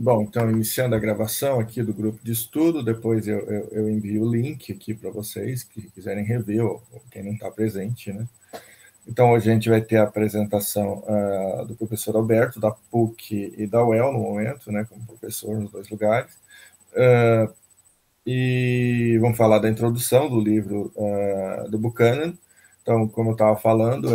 Bom, então, iniciando a gravação aqui do grupo de estudo, depois eu envio o link aqui para vocês que quiserem rever, ou quem não está presente, né? Então, hoje a gente vai ter a apresentação do professor Alberto, da PUC e da UEL, no momento, né, como professor nos dois lugares. E vamos falar da introdução do livro do Buchanan. Então, como eu estava falando,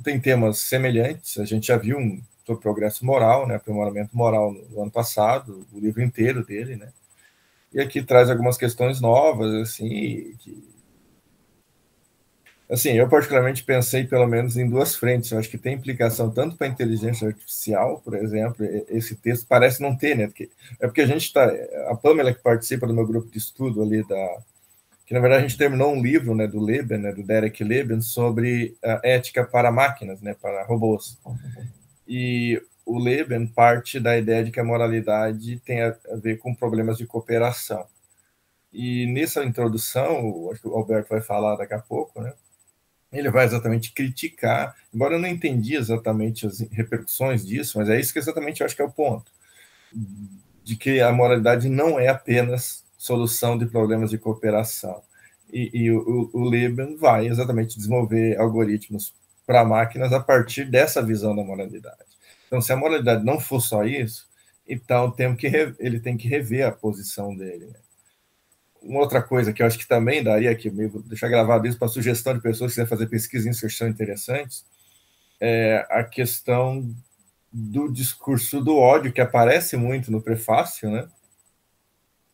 tem temas semelhantes. A gente já viu sobre progresso moral, né, aprimoramento moral no ano passado, o livro inteiro dele, né? E aqui traz algumas questões novas, assim, assim, eu particularmente pensei pelo menos em duas frentes. Eu acho que tem implicação tanto para a inteligência artificial, por exemplo, esse texto parece não ter, né? Porque a gente está, a Pamela que participa do meu grupo de estudo ali que na verdade a gente terminou um livro, né, do Leben, né, do Derek Leben, sobre a ética para máquinas, né, para robôs. E o Leben parte da ideia de que a moralidade tem a ver com problemas de cooperação. E nessa introdução, acho que o Alberto vai falar daqui a pouco, né, ele vai exatamente criticar, embora eu não entendi exatamente as repercussões disso, mas é isso que exatamente eu acho que é o ponto, de que a moralidade não é apenas solução de problemas de cooperação. E o Lieben vai exatamente desenvolver algoritmos para máquinas a partir dessa visão da moralidade. Então, se a moralidade não for só isso, então ele tem que rever a posição dele. Né? Uma outra coisa que eu acho que também daria, aqui, vou deixar gravado isso para sugestão de pessoas que quiserem fazer pesquisa e inserção interessantes, é a questão do discurso do ódio, que aparece muito no prefácio, né?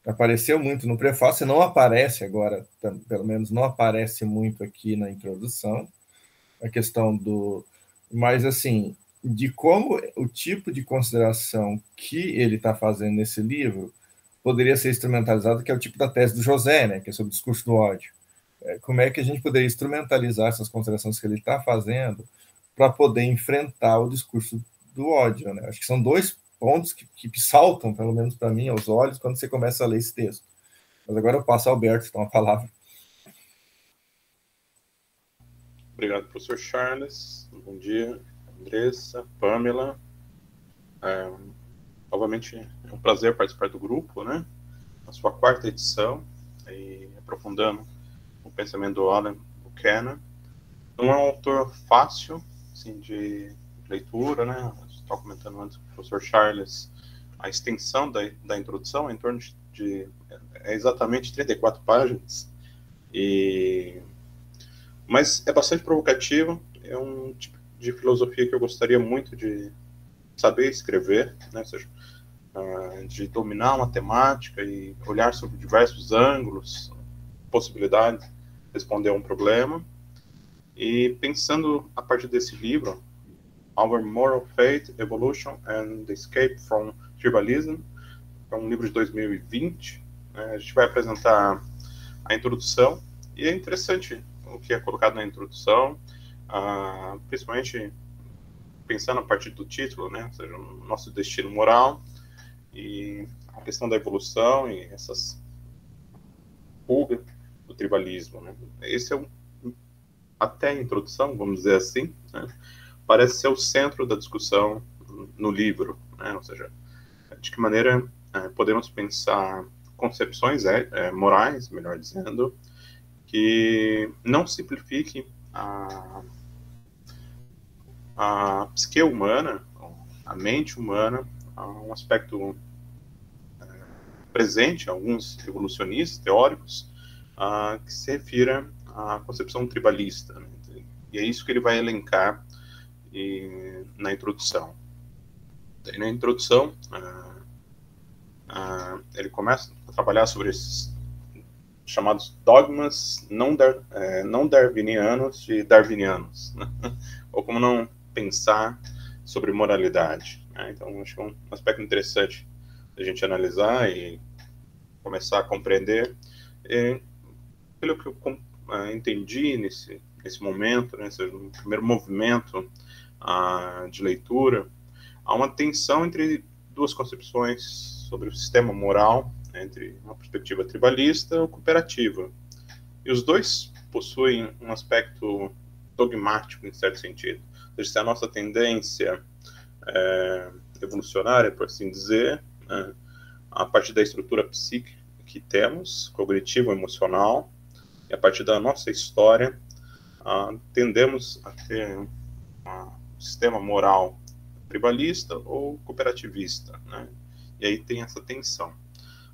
Apareceu muito no prefácio, não aparece agora, pelo menos não aparece muito aqui na introdução, a questão do... Mas, assim, de como o tipo de consideração que ele está fazendo nesse livro poderia ser instrumentalizado, que é o tipo da tese do José, né, que é sobre o discurso do ódio. Como é que a gente poderia instrumentalizar essas considerações que ele está fazendo para poder enfrentar o discurso do ódio, né? Acho que são dois pontos que saltam, pelo menos para mim, aos olhos, quando você começa a ler esse texto. Mas agora eu passo ao Alberto, então, a palavra. Obrigado, professor Charles. Bom dia, Andressa, Pamela. Novamente, é um prazer participar do grupo, né? Na sua quarta edição, e aprofundando o pensamento do Alan Buchanan. Não é um autor fácil, assim, de leitura, né? Estava comentando antes com o professor Charles a extensão da introdução, em torno de exatamente 34 páginas, mas é bastante provocativo, é um tipo de filosofia que eu gostaria muito de saber escrever, né? Ou seja, de dominar uma temática e olhar sobre diversos ângulos, possibilidades, responder a um problema. E pensando a partir desse livro, Our Moral Fate, Evolution and the Escape from Tribalism, é um livro de 2020, né? A gente vai apresentar a introdução, e é interessante o que é colocado na introdução, principalmente pensando a partir do título, né? Ou seja, o nosso destino moral, e a questão da evolução e essas fugas do tribalismo, né? Esse é até a introdução, vamos dizer assim, né? Parece ser o centro da discussão no livro, né? Ou seja, de que maneira podemos pensar concepções morais, melhor dizendo, que não simplifiquem a psique humana, a mente humana, a um aspecto presente em alguns evolucionistas teóricos, que se refira à concepção tribalista. Né? E é isso que ele vai elencar na introdução. E na introdução, ele começa a trabalhar sobre esses chamados dogmas não darwinianos e darwinianos, né? Ou como não pensar sobre moralidade. Né? Então, acho que é um aspecto interessante a gente analisar e começar a compreender. E, pelo que eu entendi nesse momento, né, no primeiro movimento de leitura, há uma tensão entre duas concepções sobre o sistema moral, entre uma perspectiva tribalista ou cooperativa. E os dois possuem um aspecto dogmático, em certo sentido. Ou seja, se a nossa tendência evolucionária, por assim dizer, né, a partir da estrutura psíquica que temos, cognitivo-emocional, e a partir da nossa história, tendemos a ter um sistema moral tribalista ou cooperativista, né? E aí tem essa tensão.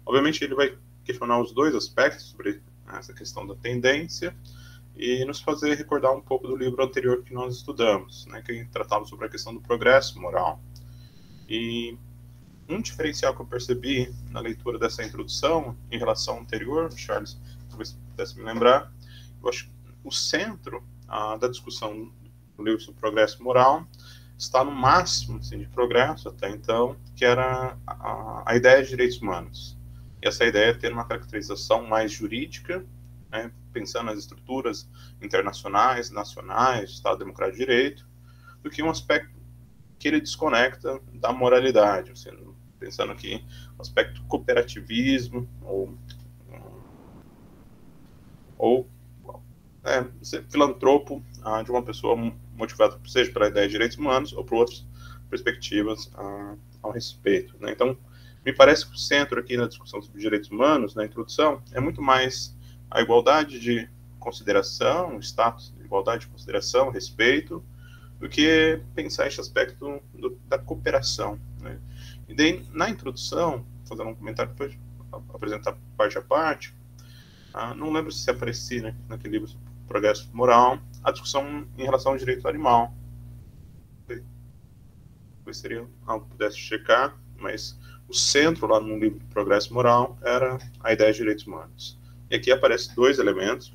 Obviamente ele vai questionar os dois aspectos sobre essa questão da tendência e nos fazer recordar um pouco do livro anterior que nós estudamos, né, que tratava sobre a questão do progresso moral. E um diferencial que eu percebi na leitura dessa introdução em relação ao anterior, Charles, talvez pudesse me lembrar, eu acho que o centro da discussão do livro sobre progresso moral está no máximo assim, de progresso até então, que era a ideia de direitos humanos. E essa ideia é ter uma caracterização mais jurídica, né, pensando nas estruturas internacionais, nacionais, Estado Democrático de Direito, do que um aspecto que ele desconecta da moralidade, assim, pensando aqui no aspecto cooperativismo ou ser filantropo de uma pessoa motivada, seja pela ideia de direitos humanos ou por outras perspectivas ao respeito, né? Então, me parece que o centro aqui na discussão sobre direitos humanos, na introdução, é muito mais a igualdade de consideração, o status de igualdade de consideração, respeito, do que pensar esse aspecto da cooperação, né? E daí, na introdução, fazendo um comentário depois, apresentar parte a parte, não lembro se aparecia, né, naquele livro Progresso Moral, a discussão em relação ao direito animal. Depois seria algo que pudesse checar, mas o centro lá no livro Progresso Moral era a ideia de direitos humanos. E aqui aparecem dois elementos,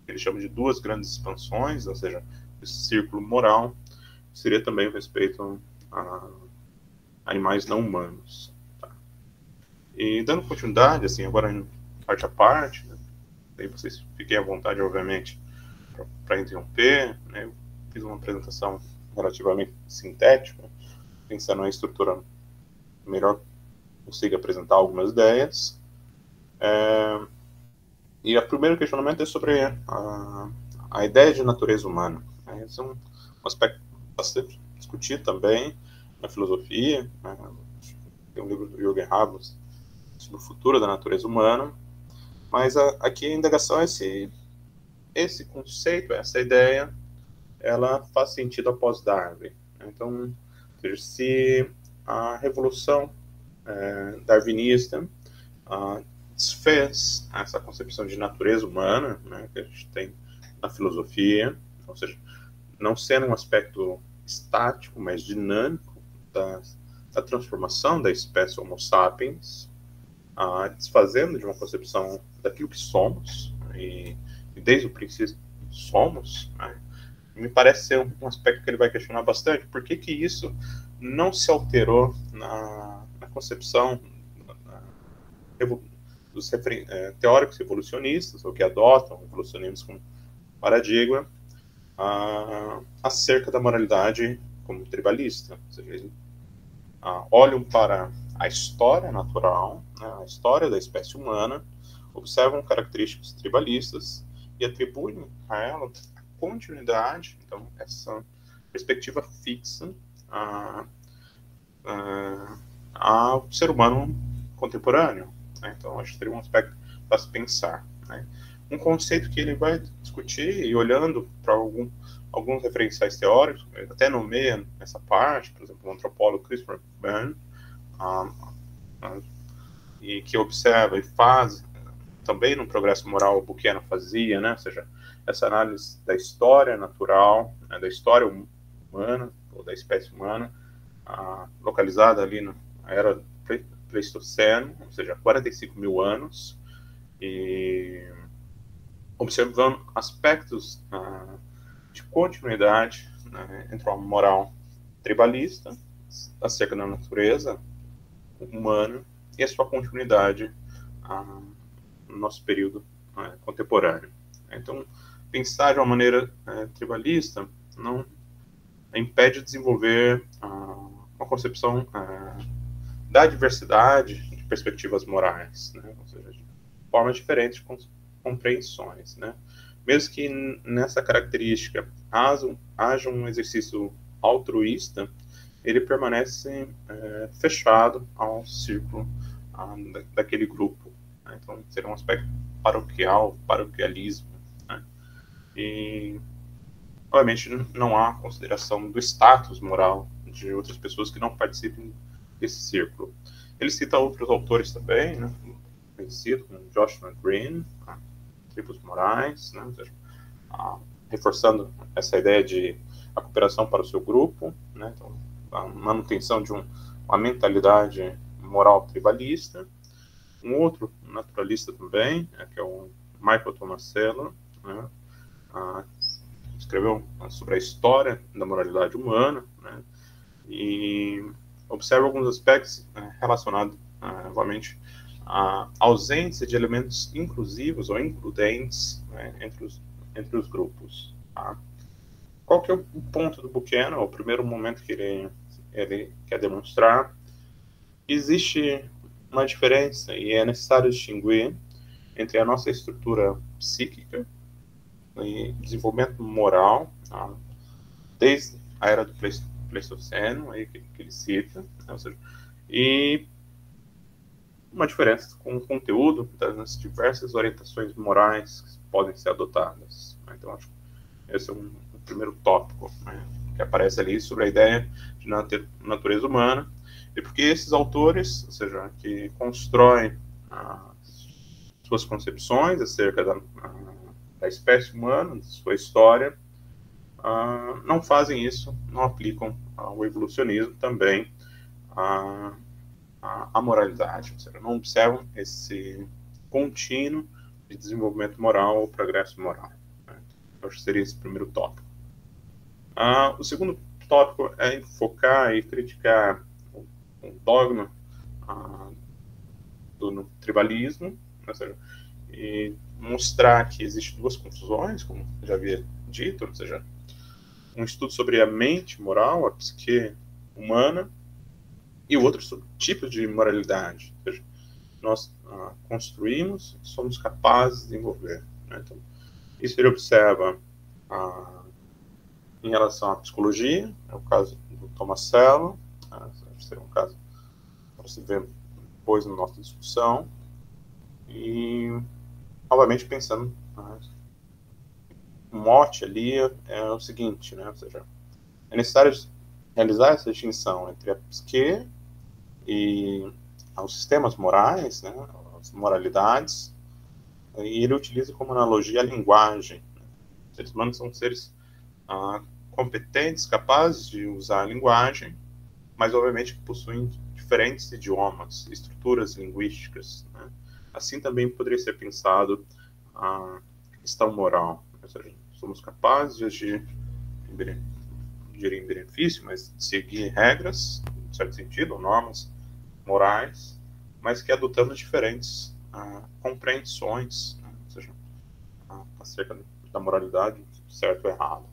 que ele chama de duas grandes expansões, ou seja, esse círculo moral seria também o respeito a animais não humanos. Tá? E dando continuidade, assim, agora em parte a parte, né, aí vocês fiquem à vontade, obviamente, para interromper, né, eu fiz uma apresentação relativamente sintética, pensando na estrutura melhor consiga apresentar algumas ideias. E o primeiro questionamento é sobre a ideia de natureza humana. Esse é um aspecto bastante discutido também na filosofia. Tem um livro do Jürgen Habermas sobre o futuro da natureza humana. Mas aqui a indagação é se esse conceito, essa ideia, ela faz sentido após Darwin. Então, se a revolução darwinista desfez essa concepção de natureza humana, né, que a gente tem na filosofia, ou seja, não sendo um aspecto estático, mas dinâmico da transformação da espécie Homo sapiens, desfazendo de uma concepção daquilo que somos, e desde o princípio somos, né, me parece ser um aspecto que ele vai questionar bastante. Por que isso não se alterou na concepção dos teóricos evolucionistas, ou que adotam o evolucionismo como paradigma, acerca da moralidade como tribalista? Ou seja, eles olham para a história natural, né, a história da espécie humana, observam características tribalistas e atribuem a ela a continuidade, então, essa perspectiva fixa ao ser humano contemporâneo, né? Então, acho que seria um aspecto para se pensar, né? Um conceito que ele vai discutir, e olhando para alguns referenciais teóricos, até nomeia nessa parte, por exemplo, o antropólogo Christopher Byrne, e que observa e faz também no Progresso Moral o Buchanan fazia, né? Ou seja, essa análise da história natural, né, da história humana, ou da espécie humana, localizada ali na era Pleistoceno, ou seja, 45 mil anos, e observando aspectos de continuidade, né, entre uma moral tribalista acerca da natureza humana e a sua continuidade no nosso período contemporâneo. Então, pensar de uma maneira tribalista não impede de desenvolver uma concepção da diversidade de perspectivas morais, né? Ou seja, de formas diferentes de compreensões, né? Mesmo que nessa característica haja um exercício altruísta ele permanece fechado ao círculo daquele grupo, né? Então, seria um aspecto paroquialismo, né? E, obviamente, não há consideração do status moral de outras pessoas que não participem desse círculo. Ele cita outros autores também, né, conhecidos, como Joshua Green, Tribos Morais, né, ou seja, reforçando essa ideia de a cooperação para o seu grupo, né, então, a manutenção de uma mentalidade moral tribalista. Um outro naturalista também, que é o Michael Tomasello, né, escreveu sobre a história da moralidade humana, né, e observa alguns aspectos relacionados, novamente, à ausência de elementos inclusivos ou includentes, né, entre os grupos. Tá? Qual que é o ponto do Buchanan? O primeiro momento que ele quer demonstrar: existe uma diferença e é necessário distinguir entre a nossa estrutura psíquica e desenvolvimento moral, tá? Desde a era do Pleistoceno, aí que ele cita, né? Ou seja, e uma diferença com o conteúdo das diversas orientações morais que podem ser adotadas. Né? Então, acho que esse é um primeiro tópico, né, que aparece ali sobre a ideia de natureza humana, e porque esses autores, ou seja, que constroem suas concepções acerca da espécie humana, da sua história, não fazem isso, não aplicam ao evolucionismo também a moralidade, ou seja, não observam esse contínuo de desenvolvimento moral ou progresso moral. Né? Eu acho que seria esse primeiro tópico. O segundo tópico é enfocar e criticar o dogma do tribalismo, ou seja, e mostrar que existem duas confusões, como já havia dito, ou seja, um estudo sobre a mente moral, a psique humana, e o outro sobre tipos de moralidade. Ou seja, nós construímos, somos capazes de desenvolver. Né? Então, isso ele observa em relação à psicologia, é o caso do Tomasello, seria um caso para se ver depois na nossa discussão, e, obviamente, pensando, o mote ali é o seguinte, né? Ou seja, é necessário realizar essa distinção entre a psique e os sistemas morais, né, as moralidades, e ele utiliza como analogia a linguagem. Os seres humanos são seres competentes, capazes de usar a linguagem, mas obviamente que possuem diferentes idiomas, estruturas linguísticas. Né? Assim também poderia ser pensado a questão moral. Ou seja, somos capazes de agir em benefício, mas de seguir regras, em certo sentido, normas morais, mas que adotamos diferentes compreensões, né? Ou seja, acerca da moralidade, certo ou errado.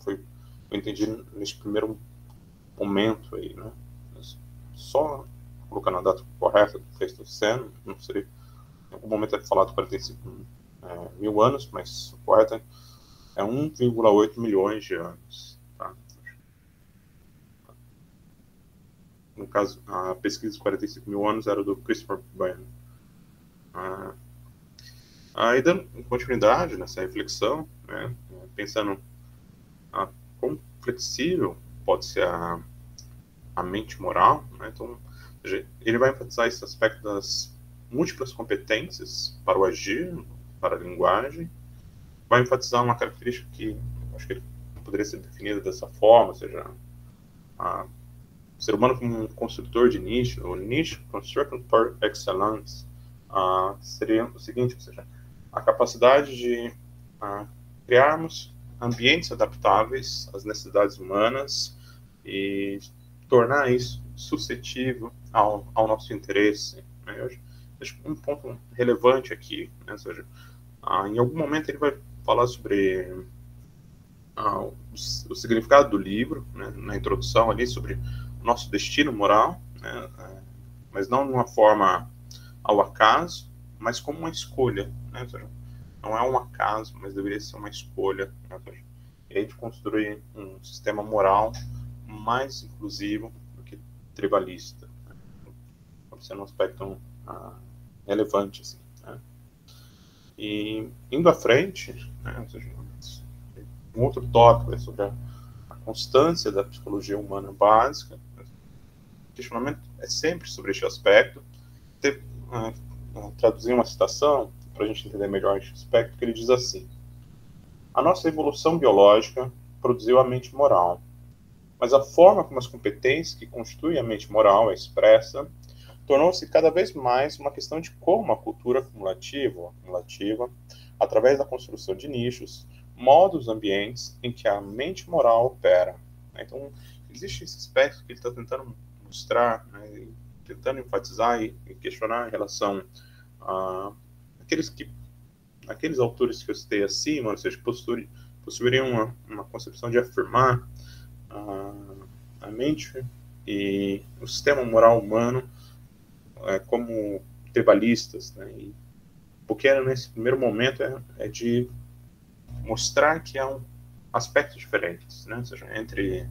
Eu entendi neste primeiro momento aí, né? Só colocando a data correta do Pleistoceno, não sei, em algum momento é falado 45 mil anos, mas o correto é 1,8 milhões de anos. Tá? No caso, a pesquisa de 45 mil anos era do Christopher Bannon. Aí, dando continuidade nessa reflexão, né, pensando quão flexível pode ser a mente moral, né, então, ele vai enfatizar esse aspecto das múltiplas competências para o agir, para a linguagem, vai enfatizar uma característica que acho que poderia ser definida dessa forma, ou seja, o ser humano como um construtor de nicho, ou niche construction par excellence, seria o seguinte, ou seja, a capacidade de criarmos ambientes adaptáveis às necessidades humanas e tornar isso suscetível ao nosso interesse. Né? Eu acho um ponto relevante aqui, né? Ou seja, em algum momento ele vai falar sobre o significado do livro, né? Na introdução ali, sobre o nosso destino moral, né? Mas não de uma forma ao acaso, mas como uma escolha. Né? Ou seja, não é um acaso, mas deveria ser uma escolha. Né? E a gente construir um sistema moral mais inclusivo do que tribalista, né? Pode ser um aspecto relevante, assim, né? E indo à frente, né, ou seja, um outro tópico é sobre a constância da psicologia humana básica. O questionamento é sempre sobre este aspecto. Traduzir uma citação para a gente entender melhor este aspecto, que ele diz assim: a nossa evolução biológica produziu a mente moral, mas a forma como as competências que constituem a mente moral é expressa tornou-se cada vez mais uma questão de como a cultura acumulativa, através da construção de nichos, modos, ambientes em que a mente moral opera. Então, existe esse aspecto que ele está tentando mostrar, né, tentando enfatizar e questionar em relação a aqueles autores que eu citei acima, ou seja, possuiriam uma concepção de afirmar a mente e o sistema moral humano como tribalistas, né? E o que era nesse primeiro momento é de mostrar que há aspectos diferentes, né? Ou seja, entre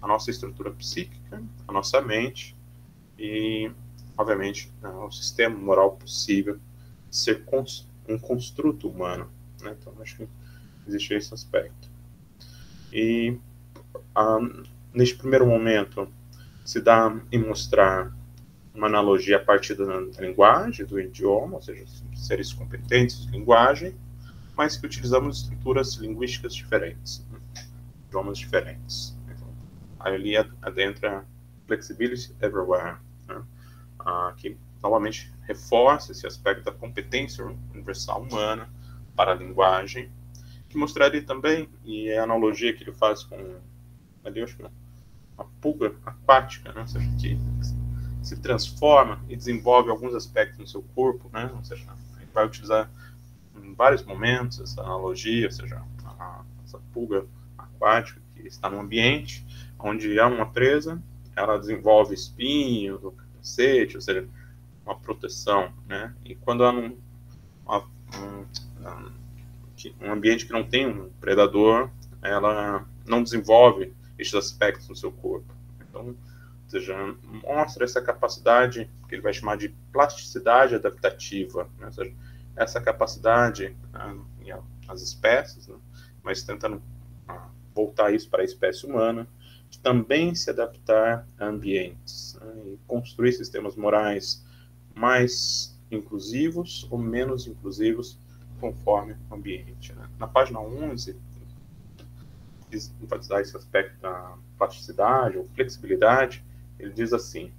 a nossa estrutura psíquica, a nossa mente e, obviamente, o sistema moral possível de ser um construto humano, né? Então, acho que existe esse aspecto. E, neste primeiro momento, se dá em mostrar uma analogia a partir da linguagem, do idioma, ou seja, seres competentes de linguagem, mas que utilizamos estruturas linguísticas diferentes, né? Idiomas diferentes. Então, ali adentra Flexibility Everywhere, né? Que novamente reforça esse aspecto da competência universal humana para a linguagem, que mostraria também, e é a analogia que ele faz com, ali eu acho que uma pulga aquática, né? Ou seja, que se transforma e desenvolve alguns aspectos no seu corpo, né? Ou seja, ele vai utilizar em vários momentos essa analogia, ou seja, essa pulga aquática que está no ambiente onde há uma presa, ela desenvolve espinhos, o capacete, ou seja, uma proteção, né? E quando há um ambiente que não tem um predador, ela não desenvolve esses aspectos no seu corpo. Então, ou seja, mostra essa capacidade que ele vai chamar de plasticidade adaptativa, né? Ou seja, essa capacidade as espécies, né? Mas tentando voltar isso para a espécie humana, de também se adaptar a ambientes, né? E construir sistemas morais mais inclusivos ou menos inclusivos conforme o ambiente, né? Na página 11, quis enfatizar esse aspecto da plasticidade ou flexibilidade. Ele diz assim: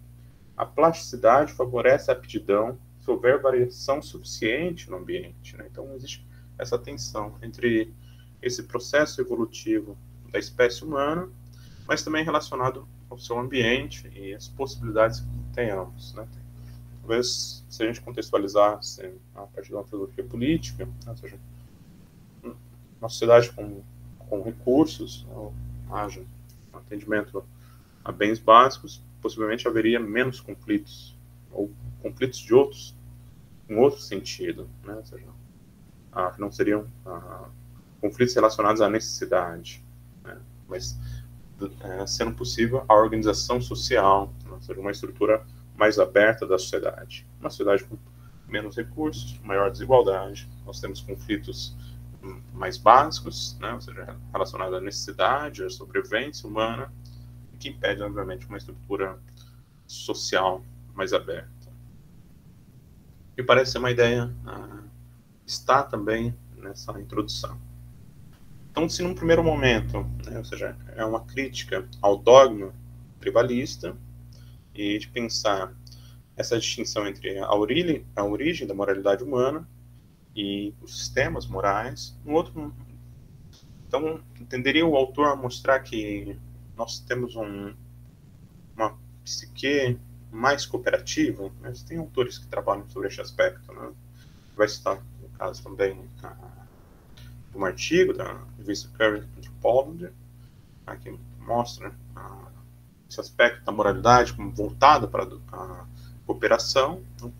a plasticidade favorece a aptidão se houver variação suficiente no ambiente, né? Então, existe essa tensão entre esse processo evolutivo da espécie humana, mas também relacionado ao seu ambiente e as possibilidades que tenhamos, né? Talvez, se a gente contextualizasse a partir de uma filosofia política, né? Ou seja, uma sociedade com recursos, haja atendimento a bens básicos, possivelmente haveria menos conflitos, ou conflitos de outros, em outro sentido, né? Ou seja, que não seriam conflitos relacionados à necessidade, né? Mas sendo possível a organização social, né? Ou seja, uma estrutura mais aberta da sociedade. Uma sociedade com menos recursos, maior desigualdade, nós temos conflitos mais básicos, né? Ou seja, relacionados à necessidade, à sobrevivência humana, que impede, obviamente, uma estrutura social mais aberta. E parece ser uma ideia está também nessa introdução. Então, se num primeiro momento, né, ou seja, é uma crítica ao dogma tribalista e de pensar essa distinção entre a origem da moralidade humana e os sistemas morais, no outro, então, entenderia o autor a mostrar que nós temos uma psique mais cooperativa, né? Tem autores que trabalham sobre esse aspecto, né? Vai citar, no caso, também um artigo da revista Current Anthropology, que mostra esse aspecto da moralidade como voltado para a cooperação. O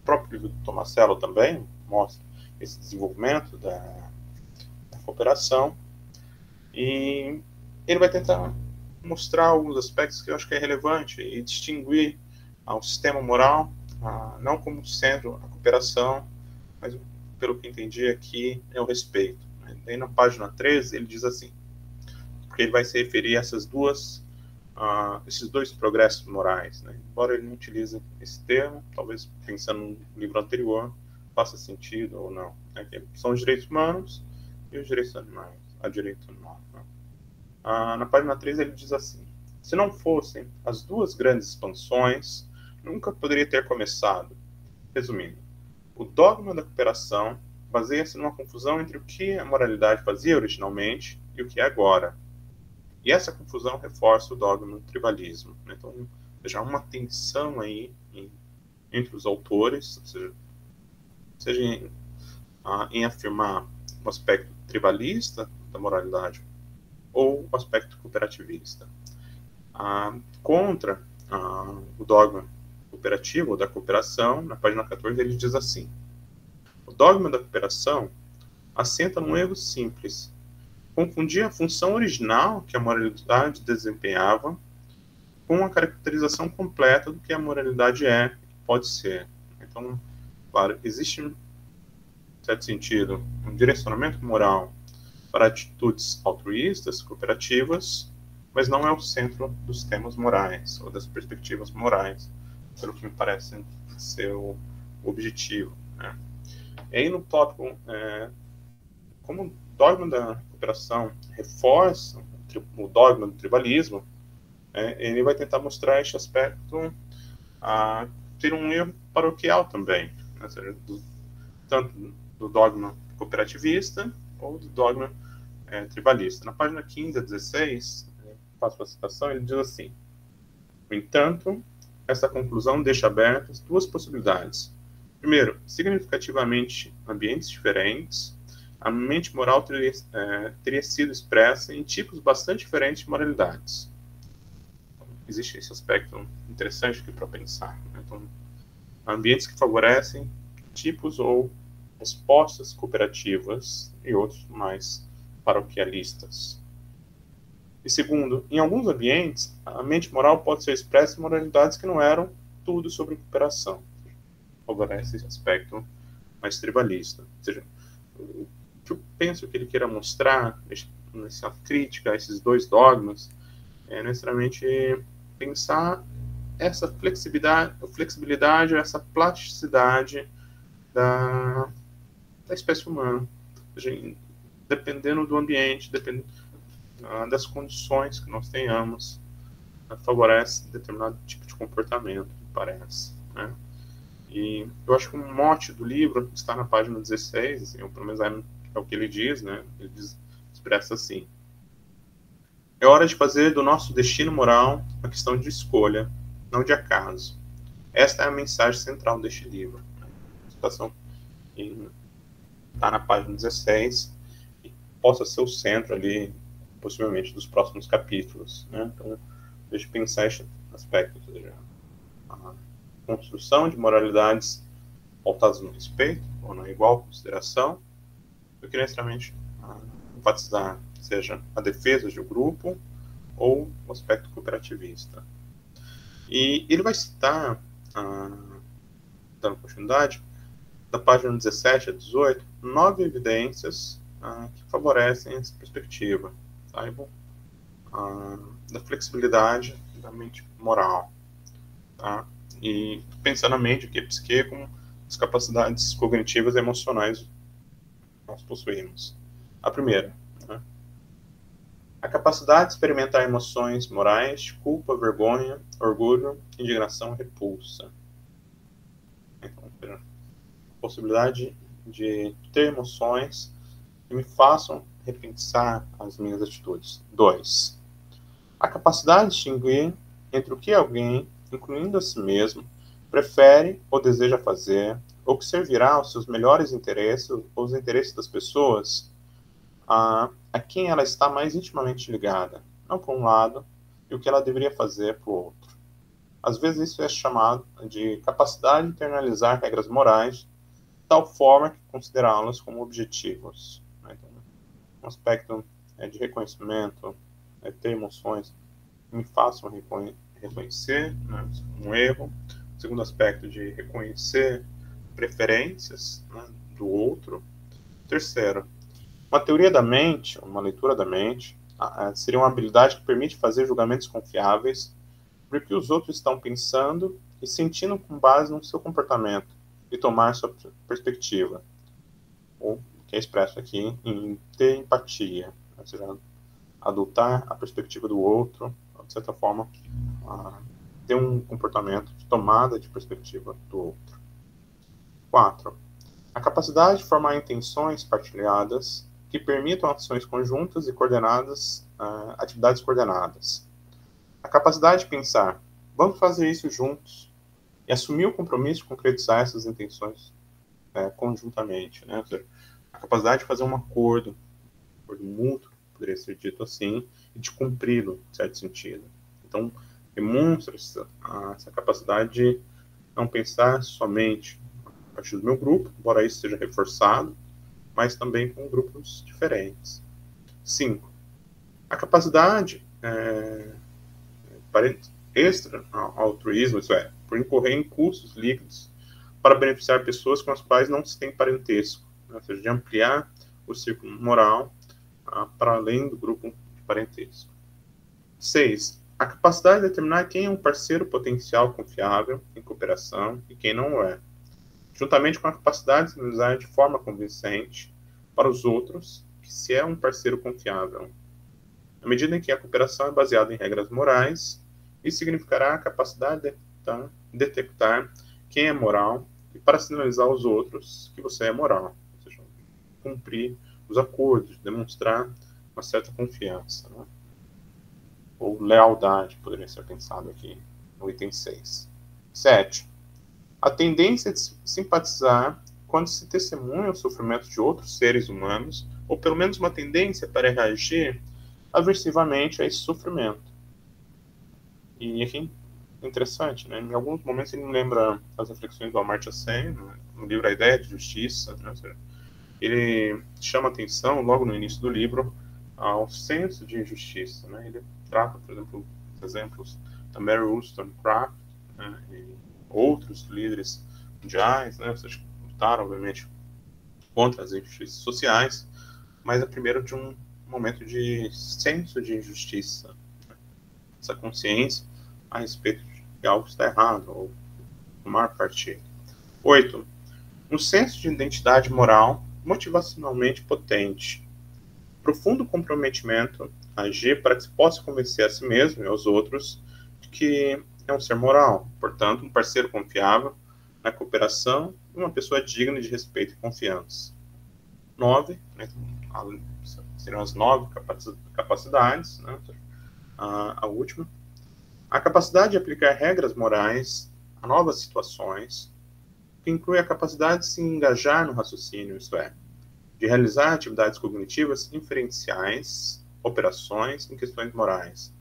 próprio livro do Tomasello também mostra esse desenvolvimento da cooperação, e ele vai tentar mostrar alguns aspectos que eu acho que é relevante e distinguir o sistema moral, não como sendo a cooperação, mas, pelo que entendi aqui, é o respeito. Aí na página 13 ele diz assim, porque ele vai se referir a esses dois progressos morais, né? Embora ele não utilize esse termo, talvez pensando no livro anterior, faça sentido ou não. Né? São os direitos humanos e os direitos animais, a direito animal. Né? Na página 3 ele diz assim, se não fossem as duas grandes expansões, nunca poderia ter começado. Resumindo, o dogma da cooperação baseia-se numa confusão entre o que a moralidade fazia originalmente e o que é agora. E essa confusão reforça o dogma do tribalismo. Então, já há uma tensão aí entre os autores, ou seja em afirmar o aspecto tribalista da moralidade ou o aspecto cooperativista. Contra o dogma cooperativo ou da cooperação, na página 14 ele diz assim, o dogma da cooperação assenta num erro simples, confundir a função original que a moralidade desempenhava com a caracterização completa do que a moralidade é e pode ser. Então, claro, existe, em certo sentido, um direcionamento moral para atitudes altruístas, cooperativas, mas não é o centro dos temas morais ou das perspectivas morais, pelo que me parece ser o objetivo. Né? E aí no tópico, como o dogma da cooperação reforça o dogma do tribalismo, ele vai tentar mostrar este aspecto ter um erro paroquial também, né? Seja, tanto do dogma cooperativista ou do dogma tribalista. Na página 15 a 16, faço a citação, ele diz assim, no entanto, essa conclusão deixa abertas duas possibilidades. Primeiro, significativamente ambientes diferentes, a mente moral teria sido expressa em tipos bastante diferentes de moralidades. Então, existe esse aspecto interessante aqui para pensar. Né? Então, ambientes que favorecem tipos ou respostas cooperativas e outros mais paroquialistas. E segundo, em alguns ambientes, a mente moral pode ser expressa em moralidades que não eram tudo sobre cooperação. Favorece esse aspecto mais tribalista. Ou seja, o que eu penso que ele queira mostrar nessa crítica a esses dois dogmas é necessariamente pensar essa flexibilidade, essa plasticidade da espécie humana. Ou seja, dependendo do ambiente, dependendo das condições que nós tenhamos, favorece determinado tipo de comportamento, me parece. Né? E eu acho que um mote do livro está na página 16, assim, ou pelo menos é o que ele diz, né? Ele expressa assim, é hora de fazer do nosso destino moral uma questão de escolha, não de acaso. Esta é a mensagem central deste livro. A citação está na página 16 e possa ser o centro ali, possivelmente, dos próximos capítulos. Né? Então, deixa eu pensar esse aspecto, ou seja, a construção de moralidades pautadas no respeito ou na igual consideração, eu queria necessariamente enfatizar, seja a defesa de um grupo ou o aspecto cooperativista. E ele vai citar, dando continuidade, da página 17 a 18, 9 evidências que favorecem essa perspectiva, saibam, da flexibilidade da mente moral. Tá? E pensando na mente, que é psique, como as capacidades cognitivas e emocionais que nós possuímos. A primeira, né? A capacidade de experimentar emoções morais, culpa, vergonha, orgulho, indignação, repulsa. Então, a possibilidade de ter emoções que me façam repensar as minhas atitudes. 2. A capacidade de distinguir entre o que alguém, incluindo a si mesmo, prefere ou deseja fazer, ou que servirá aos seus melhores interesses, ou os interesses das pessoas a quem ela está mais intimamente ligada, não por um lado, e o que ela deveria fazer por outro. Às vezes isso é chamado de capacidade de internalizar regras morais, de tal forma que considerá-las como objetivos. Então, um aspecto de reconhecimento, ter emoções, me façam reconhecer, né, um erro. O segundo aspecto de reconhecer preferências, né, do outro. Terceiro, uma teoria da mente, uma leitura da mente, seria uma habilidade que permite fazer julgamentos confiáveis sobre o que os outros estão pensando e sentindo com base no seu comportamento e tomar sua perspectiva, ou que é expresso aqui em ter empatia, ou seja, adotar a perspectiva do outro, de certa forma, ter um comportamento de tomada de perspectiva do outro. 4. A capacidade de formar intenções partilhadas que permitam ações conjuntas e coordenadas, atividades coordenadas. A capacidade de pensar, vamos fazer isso juntos, e assumir o compromisso de concretizar essas intenções conjuntamente, né? Ou seja, a capacidade de fazer um acordo mútuo, poderia ser dito assim, e de cumpri-lo, em certo sentido. Então, demonstra essa capacidade de não pensar somente a partir do meu grupo, embora isso seja reforçado, mas também com grupos diferentes. 5. A capacidade para extra-altruísmo, isso é, por incorrer em custos líquidos para beneficiar pessoas com as quais não se tem parentesco, né? Ou seja, de ampliar o círculo moral para além do grupo de parentesco. 6. A capacidade de determinar quem é um parceiro potencial confiável em cooperação e quem não é, juntamente com a capacidade de sinalizar de forma convincente para os outros que se é um parceiro confiável. À medida em que a cooperação é baseada em regras morais, isso significará a capacidade de detectar quem é moral e para sinalizar aos outros que você é moral, ou seja, cumprir os acordos, demonstrar uma certa confiança, né? Ou lealdade, poderia ser pensado aqui no item 6. 7. A tendência de simpatizar quando se testemunha o sofrimento de outros seres humanos, ou pelo menos uma tendência para reagir aversivamente a esse sofrimento. E aqui é interessante, né? Em alguns momentos ele me lembra as reflexões do Amartya Sen, no livro A Ideia de Justiça, né? Ele chama atenção, logo no início do livro, ao senso de injustiça, né? Ele trata, por exemplo, os exemplos da Mary Wollstonecraft, né? E outros líderes mundiais, né? Ou seja, lutaram, obviamente, contra as injustiças sociais, mas é primeiro de um momento de senso de injustiça, né? Essa consciência a respeito de algo que está errado, ou tomar partido. 8. Um senso de identidade moral motivacionalmente potente. Profundo comprometimento a agir para que se possa convencer a si mesmo e aos outros de que é um ser moral, portanto, um parceiro confiável na cooperação e uma pessoa digna de respeito e confiança. 9, né, serão as 9 capacidades, né, a última. A capacidade de aplicar regras morais a novas situações, que inclui a capacidade de se engajar no raciocínio, isto é, de realizar atividades cognitivas inferenciais, operações em questões morais.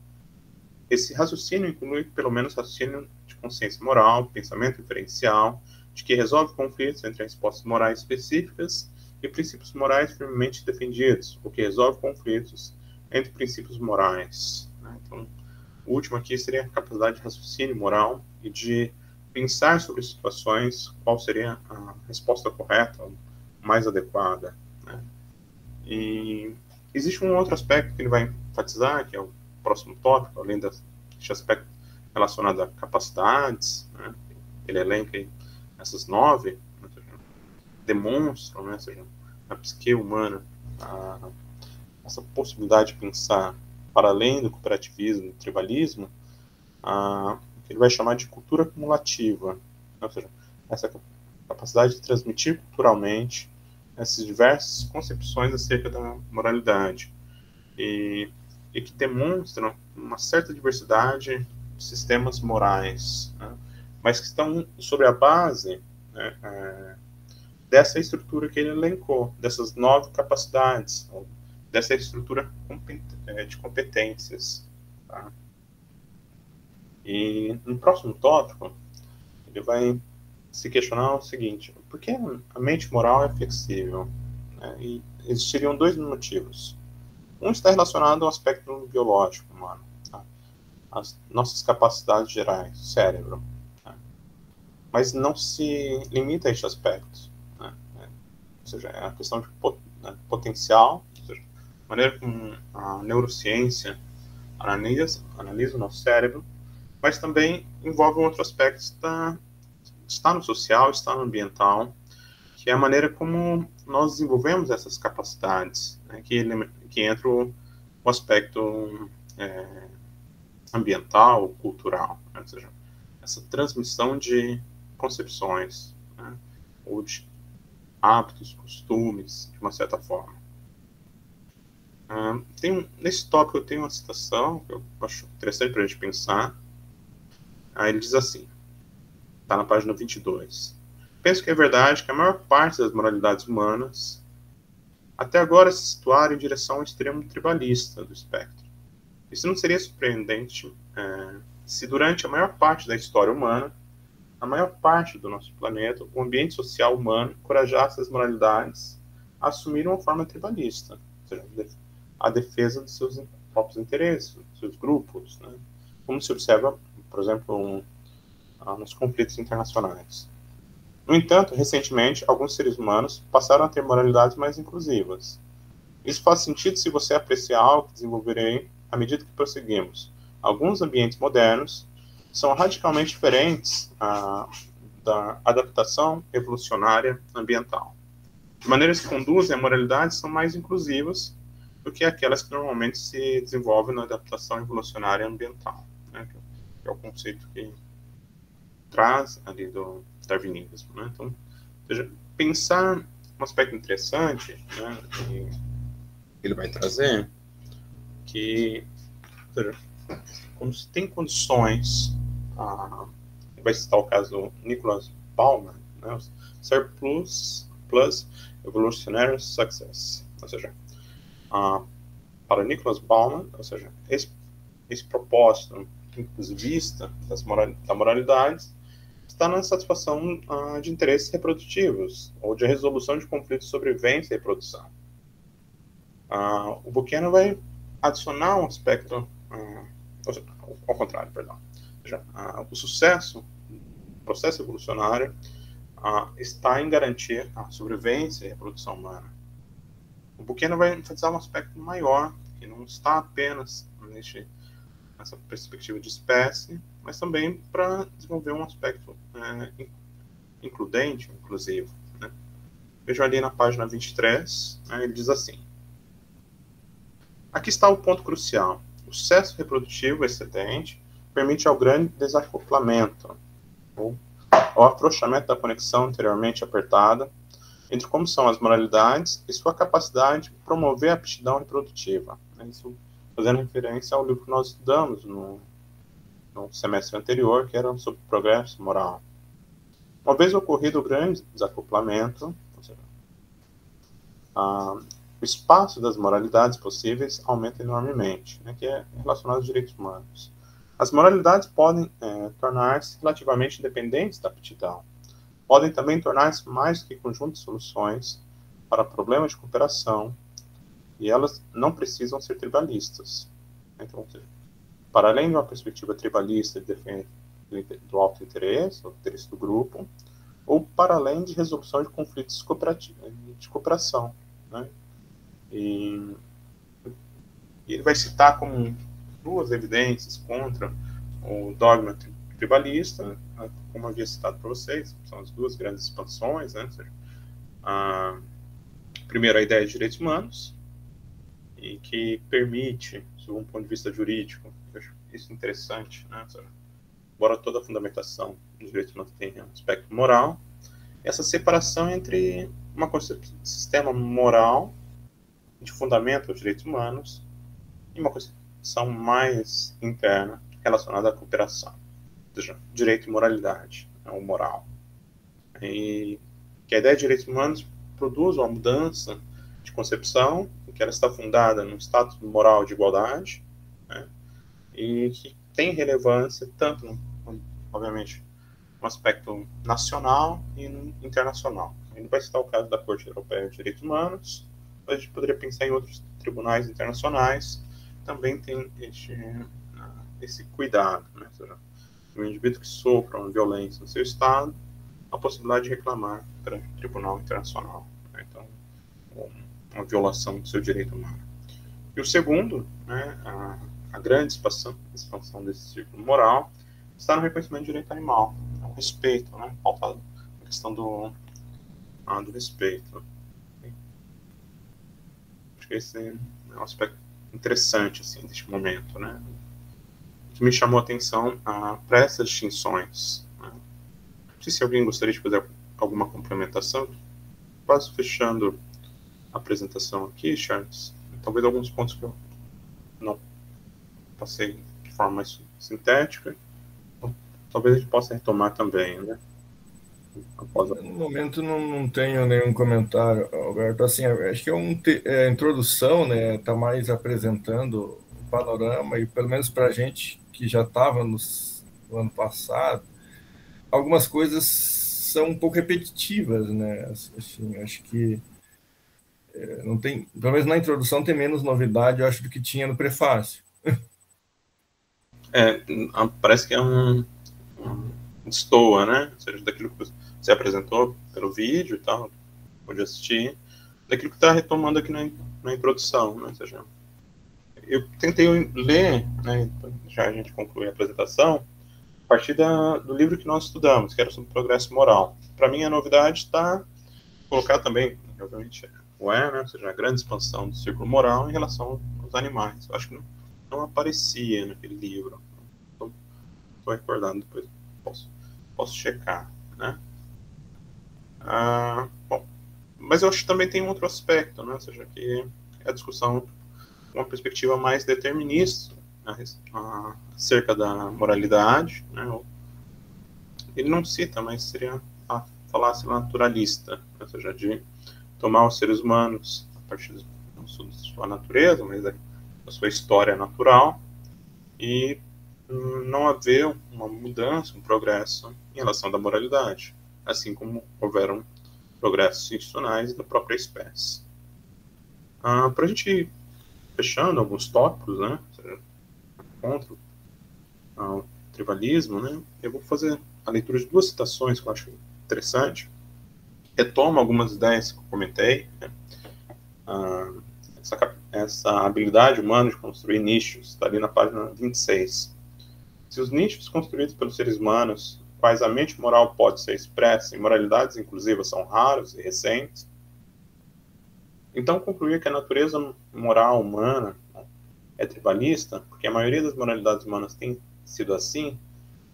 Esse raciocínio inclui pelo menos raciocínio de consciência moral, pensamento inferencial, de que resolve conflitos entre respostas morais específicas e princípios morais firmemente defendidos, o que resolve conflitos entre princípios morais. Então, o último aqui seria a capacidade de raciocínio moral e de pensar sobre situações, qual seria a resposta correta, mais adequada, né? E existe um outro aspecto que ele vai enfatizar, que é o próximo tópico, além deste aspecto relacionado a capacidades, né? Ele elenca aí essas 9, né? Demonstram, né? Ou seja, na psique humana, essa possibilidade de pensar para além do cooperativismo e do tribalismo, que ele vai chamar de cultura cumulativa, ou seja, essa capacidade de transmitir culturalmente essas diversas concepções acerca da moralidade e que demonstram uma certa diversidade de sistemas morais, né, mas que estão sobre a base, né, dessa estrutura que ele elencou, dessas 9 capacidades, dessa estrutura de competências. Tá? E no próximo tópico, ele vai se questionar o seguinte: por que a mente moral é flexível? Né? E existiriam 2 motivos. Um está relacionado ao aspecto biológico humano. Tá? as nossas capacidades gerais, cérebro. Né? Mas não se limita a este aspecto. Né? Ou seja, é a questão de potencial, ou seja, a maneira como a neurociência analisa o nosso cérebro, mas também envolve um outro aspecto, está no social, está no ambiental, que é a maneira como nós desenvolvemos essas capacidades, né, que entra o aspecto ambiental, cultural, né, ou seja, essa transmissão de concepções, né, ou de hábitos, costumes, de uma certa forma. Nesse tópico eu tenho uma citação que eu acho interessante para a gente pensar. Ele diz assim, está na página 22. Penso que é verdade que a maior parte das moralidades humanas até agora se situaram em direção ao extremo tribalista do espectro. Isso não seria surpreendente se durante a maior parte da história humana, a maior parte do nosso planeta, o ambiente social humano encorajasse as moralidades a assumir uma forma tribalista, ou seja, a defesa dos seus próprios interesses, dos seus grupos, né? Como se observa, por exemplo, nos conflitos internacionais. No entanto, recentemente, alguns seres humanos passaram a ter moralidades mais inclusivas. Isso faz sentido se você apreciar algo que desenvolverei à medida que prosseguimos. Alguns ambientes modernos são radicalmente diferentes da adaptação evolucionária ambiental. De maneiras que conduzem a moralidade são mais inclusivas do que aquelas que normalmente se desenvolvem na adaptação evolucionária ambiental, né, que é o conceito que traz ali do darwinismo. Né? Então, ou seja, pensar um aspecto interessante, né, que ele vai trazer, que, ou seja, quando se tem condições, vai citar o caso do Nicholas Bauman, né, Surplus plus Evolutionary Success, ou seja, para Nicholas Bauman, ou seja, esse propósito inclusivista da moralidade está na satisfação de interesses reprodutivos ou de resolução de conflitos de sobrevivência e reprodução. O Buchanan vai adicionar um aspecto, ao contrário, perdão. Ou seja, o sucesso do processo evolucionário está em garantir a sobrevivência e a reprodução humana. O Buchanan vai enfatizar um aspecto maior, que não está apenas nessa perspectiva de espécie, mas também para desenvolver um aspecto includente, inclusivo. Né? Vejam ali na página 23, ele diz assim: aqui está o ponto crucial. O sucesso reprodutivo excedente permite ao grande desacoplamento, ou ao afrouxamento da conexão anteriormente apertada entre como são as moralidades e sua capacidade de promover a aptidão reprodutiva. Isso fazendo referência ao livro que nós estudamos no semestre anterior, que era sobre progresso moral. Uma vez ocorrido o grande desacoplamento, ou seja, o espaço das moralidades possíveis aumenta enormemente, né, que é relacionado aos direitos humanos. As moralidades podem tornar-se relativamente independentes da aptidão. Podem também tornar-se mais do que conjunto de soluções para problemas de cooperação, e elas não precisam ser tribalistas. Então, para além de uma perspectiva tribalista de defesa do auto-interesse, do interesse do grupo, ou para além de resolução de conflitos de cooperação. Né? E ele vai citar como duas evidências contra o dogma tribalista, como havia citado para vocês, são as duas grandes expansões, né? Primeiro, a ideia de direitos humanos, e que permite, sob um ponto de vista jurídico, eu acho isso interessante, né? Embora toda a fundamentação dos direitos humanos tenha um aspecto moral, essa separação entre um sistema moral de fundamento aos direitos humanos e uma concepção mais interna relacionada à cooperação, ou seja, direito e moralidade, ou moral. E que a ideia de direitos humanos produz uma mudança de concepção, em que ela está fundada num status moral de igualdade, né, e que tem relevância tanto, obviamente, no aspecto nacional e no internacional. A gente vai citar o caso da Corte Europeia de Direitos Humanos, mas a gente poderia pensar em outros tribunais internacionais, também tem esse cuidado, né? Ou seja, o indivíduo que sofra uma violência no seu estado, a possibilidade de reclamar perante o Tribunal Internacional, né? Então, uma violação do seu direito humano. E o segundo, né, a grande expansão desse círculo moral está no reconhecimento do direito animal, o respeito, né, pautado na questão do respeito. Acho que esse é um aspecto interessante, assim, deste momento, né, que me chamou a atenção para essas distinções, né. Não sei se alguém gostaria de fazer alguma complementação, quase fechando a apresentação aqui, Charles. Talvez alguns pontos que eu não passei de forma mais sintética, talvez a gente possa retomar também, né? No momento não tenho nenhum comentário, Alberto. Assim, acho que é introdução, né? Está mais apresentando o panorama, e pelo menos para a gente que já estava no ano passado, algumas coisas são um pouco repetitivas, né? Assim, acho que não tem, pelo menos na introdução tem menos novidade, eu acho, do que tinha no prefácio. Parece que é um destoa, né? Ou seja, daquilo que você apresentou pelo vídeo e tal, pode assistir, daquilo que está retomando aqui na introdução, né? Ou seja, eu tentei ler, né, já a gente conclui a apresentação, a partir do livro que nós estudamos, que era sobre progresso moral. Para mim, a novidade está colocar também, obviamente, né, ou seja, a grande expansão do círculo moral em relação aos animais. Eu acho que não aparecia naquele livro. Estou recordando, depois posso checar, né? Bom, mas eu acho que também tem um outro aspecto, né? Ou seja, que é a discussão uma perspectiva mais determinista, né, acerca da moralidade, né? Ele não cita, mas seria a falácia naturalista, ou seja, de tomar os seres humanos a partir da sua natureza, mas da sua história natural, e não haver uma mudança, um progresso em relação à moralidade, assim como houveram progressos institucionais da própria espécie. Para a gente ir fechando alguns tópicos, né, contra o tribalismo, né, eu vou fazer a leitura de duas citações que eu acho interessante. Retoma algumas ideias que eu comentei, né, essa habilidade humana de construir nichos, está ali na página 26. Se os nichos construídos pelos seres humanos, quais a mente moral pode ser expressa em moralidades inclusivas, são raros e recentes, então concluir que a natureza moral humana é tribalista, porque a maioria das moralidades humanas tem sido assim,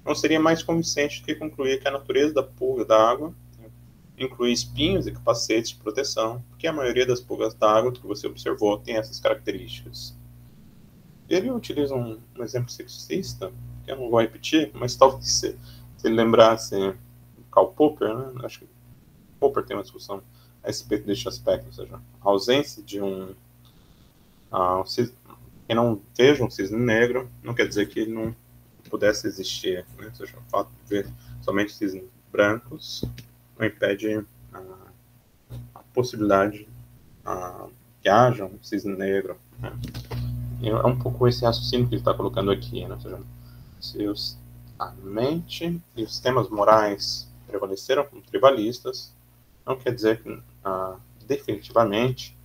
não seria mais convincente do que concluir que a natureza da pulga d'água inclui espinhos e capacetes de proteção, porque a maioria das pulgas d'água que você observou tem essas características. Ele utiliza um exemplo sexista, que eu não vou repetir, mas talvez se ele lembrasse Karl Popper, né? Acho que Popper tem uma discussão a respeito deste aspecto, ou seja, a ausência de quem não veja um cisne negro não quer dizer que ele não pudesse existir, né? Ou seja, o fato de ver somente cisnes brancos não impede a possibilidade que haja um cisne negro, né? E é um pouco esse raciocínio que ele está colocando aqui, né? Ou seja, se a mente e os sistemas morais prevaleceram como tribalistas, não quer dizer que definitivamente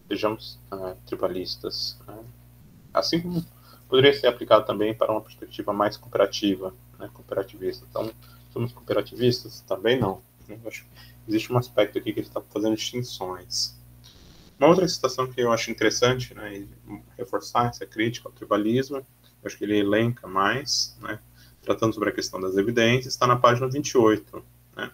sejamos tribalistas, né? Assim como poderia ser aplicado também para uma perspectiva mais cooperativa, né, cooperativista. Então, somos cooperativistas? Também não. Eu acho que existe um aspecto aqui que ele está fazendo distinções. Uma outra citação que eu acho interessante, né, reforçar essa crítica ao tribalismo, eu acho que ele elenca mais, né, tratando sobre a questão das evidências, está na página 28. Né.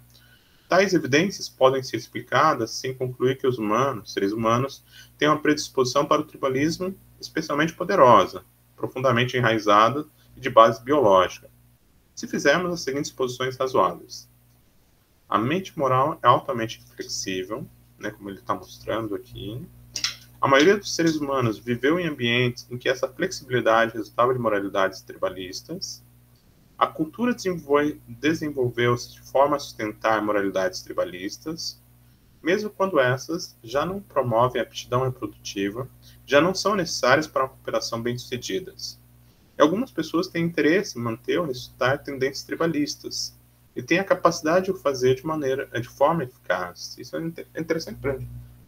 Tais evidências podem ser explicadas sem concluir que os seres humanos, têm uma predisposição para o tribalismo especialmente poderosa, profundamente enraizada e de base biológica, se fizermos as seguintes suposições razoáveis. A mente moral é altamente flexível, né, como ele está mostrando aqui. A maioria dos seres humanos viveu em ambientes em que essa flexibilidade resultava de moralidades tribalistas. A cultura desenvolveu-se de forma a sustentar moralidades tribalistas, mesmo quando essas já não promovem a aptidão reprodutiva, já não são necessárias para uma cooperação bem-sucedidas. E algumas pessoas têm interesse em manter ou ressuscitar tendências tribalistas e têm a capacidade de o fazer de forma eficaz. Isso é interessante para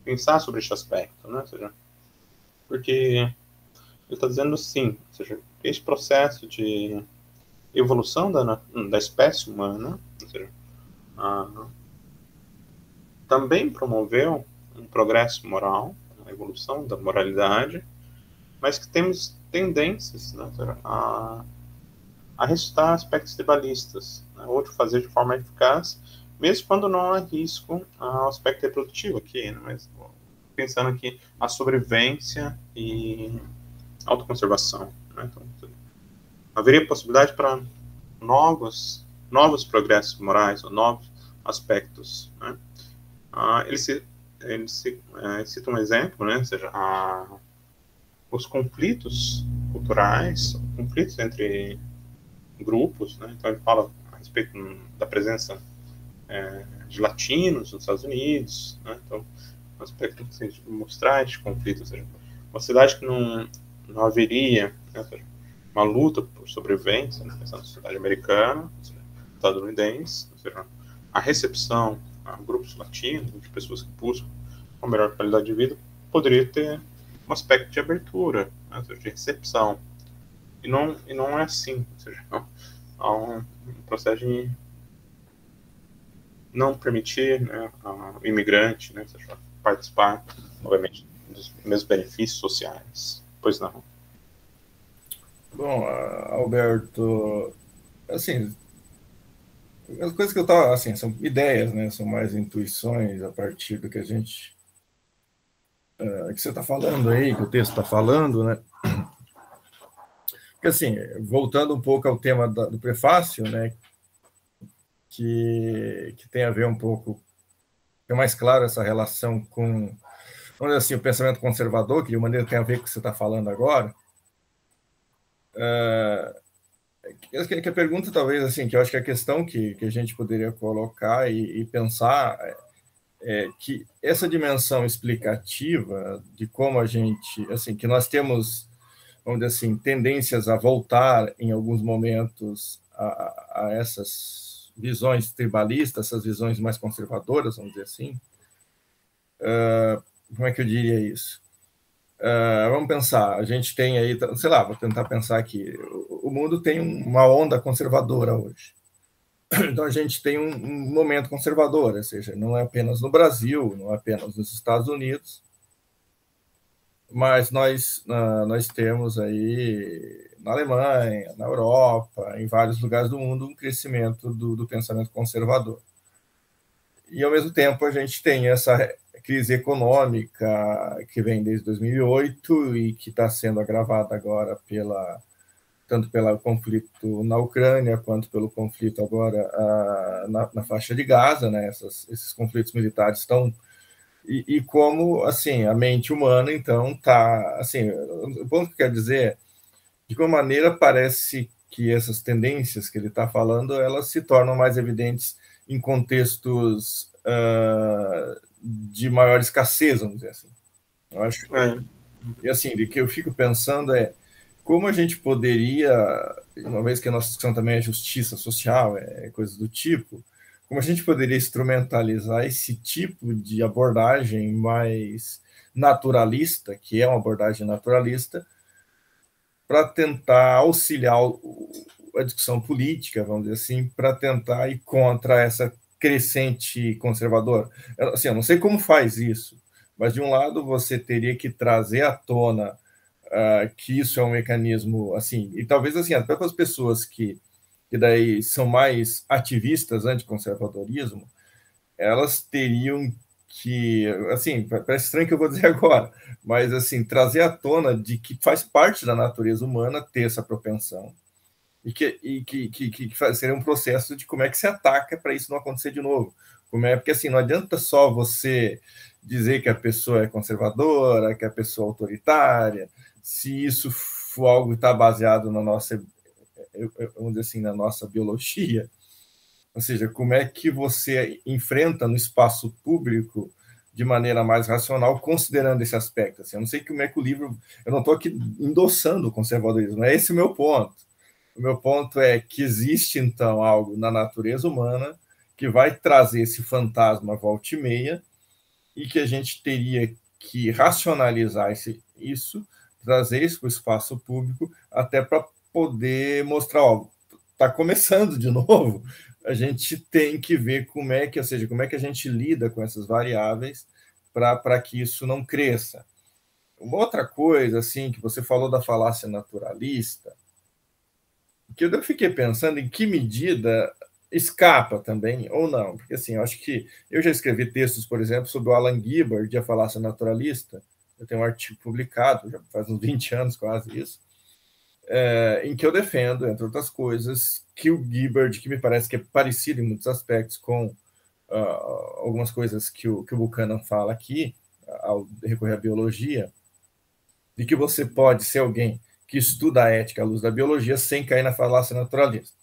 pensar sobre esse aspecto, né? Ou seja, porque ele está dizendo sim, ou seja, esse processo de evolução da espécie humana, ou seja, também promoveu um progresso moral, uma evolução da moralidade, mas que temos tendências, né, a ressuscitar aspectos tribalistas, né, ou de fazer de forma eficaz, mesmo quando não há risco ao aspecto reprodutivo aqui, né, mas pensando aqui a sobrevivência e autoconservação. Né, então, haveria possibilidade para novos progressos morais, ou novos aspectos. Né? Ele cita um exemplo, né? Ou seja, os conflitos culturais, conflitos entre grupos, né? Então ele fala a respeito da presença de latinos nos Estados Unidos, né? Então um aspecto assim, de mostrar esse conflito, ou seja, uma cidade que não haveria, né? Seja, uma luta por sobrevivência, né? Pensando na sociedade americana, estadunidense, ou seja, a recepção a grupos latinos, de pessoas que buscam uma melhor qualidade de vida, poderia ter um aspecto de abertura, né? Ou seja, de recepção. E não é assim, ou seja, há um processo de não permitir, né, ao imigrante, né, seja, participar, obviamente, dos mesmos benefícios sociais. Pois não. Bom, Alberto, assim, as coisas que eu estava, assim, são ideias, né, são mais intuições a partir do que a gente, que você está falando aí, que o texto está falando, né, porque, assim, voltando um pouco ao tema do prefácio, né, que tem a ver um pouco, é mais claro essa relação com, vamos dizer assim, o pensamento conservador, que de maneira tem a ver com o que você está falando agora. Que a pergunta, talvez, assim, que eu acho que a questão que a gente poderia colocar e pensar é que essa dimensão explicativa de como a gente, assim, que nós temos, vamos dizer assim, tendências a voltar em alguns momentos a essas visões tribalistas, essas visões mais conservadoras, vamos dizer assim. Como é que eu diria isso? Vamos pensar, a gente tem aí, sei lá, vou tentar pensar aqui, o mundo tem uma onda conservadora hoje. Então a gente tem um momento conservador, ou seja, não é apenas no Brasil, não é apenas nos Estados Unidos, mas nós temos aí na Alemanha, na Europa, em vários lugares do mundo, um crescimento do pensamento conservador. E, ao mesmo tempo, a gente tem essa crise econômica que vem desde 2008 e que está sendo agravada agora tanto pelo conflito na Ucrânia, quanto pelo conflito agora na faixa de Gaza, né? Esses conflitos militares estão... E como, assim, a mente humana, então, está... Assim, o ponto que eu quero dizer é, de alguma maneira, parece que essas tendências que ele está falando, elas se tornam mais evidentes em contextos de maior escassez, vamos dizer assim. Eu acho e assim, de que eu fico pensando é como a gente poderia, uma vez que a nossa discussão também é justiça social, coisas do tipo, como a gente poderia instrumentalizar esse tipo de abordagem mais naturalista, que é uma abordagem naturalista, para tentar auxiliar a discussão política, vamos dizer assim, para tentar ir contra essa crescente conservadora. Assim, eu não sei como faz isso, mas de um lado você teria que trazer à tona que isso é um mecanismo, assim, e talvez assim, até para as pessoas que daí são mais ativistas anticonservadorismo, elas teriam que, assim, parece estranho que eu vou dizer agora, mas assim, trazer à tona de que faz parte da natureza humana ter essa propensão que seria um processo de como é que se ataca para isso não acontecer de novo. Porque assim, não adianta só você dizer que a pessoa é conservadora, que a pessoa é autoritária, se isso for algo que está baseado na nossa, vamos dizer assim, na nossa biologia, ou seja, como é que você enfrenta no espaço público de maneira mais racional, considerando esse aspecto. Assim, eu não sei como é que o livro... Eu não estou aqui endossando o conservadorismo, não é esse o meu ponto. O meu ponto é que existe, então, algo na natureza humana que vai trazer esse fantasma volta e meia e que a gente teria que racionalizar isso, trazer isso para o espaço público, até para poder mostrar, ó, está começando de novo, a gente tem que ver como é que, ou seja, como é que a gente lida com essas variáveis para que isso não cresça. Uma outra coisa, assim, que você falou da falácia naturalista, que eu fiquei pensando em que medida escapa também, ou não, porque assim, eu acho que eu já escrevi textos, por exemplo, sobre o Alan Gibbard, de A Falácia Naturalista, eu tenho um artigo publicado, já faz uns 20 anos quase isso, em que eu defendo, entre outras coisas, que o Gibbard, que me parece que é parecido em muitos aspectos com algumas coisas que o Buchanan fala aqui, ao recorrer à biologia, de que você pode ser alguém que estuda a ética à luz da biologia sem cair na falácia naturalista.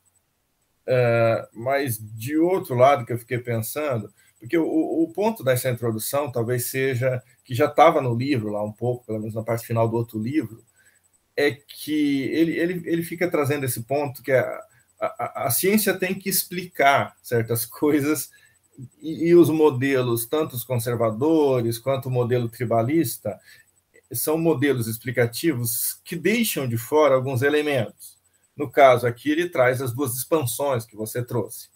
Mas, de outro lado, que eu fiquei pensando, porque o ponto dessa introdução talvez seja, que já estava no livro lá um pouco, pelo menos na parte final do outro livro, é que ele fica trazendo esse ponto que a ciência tem que explicar certas coisas e os modelos, tanto os conservadores quanto o modelo tribalista, são modelos explicativos que deixam de fora alguns elementos. No caso aqui, ele traz as duas expansões que você trouxe.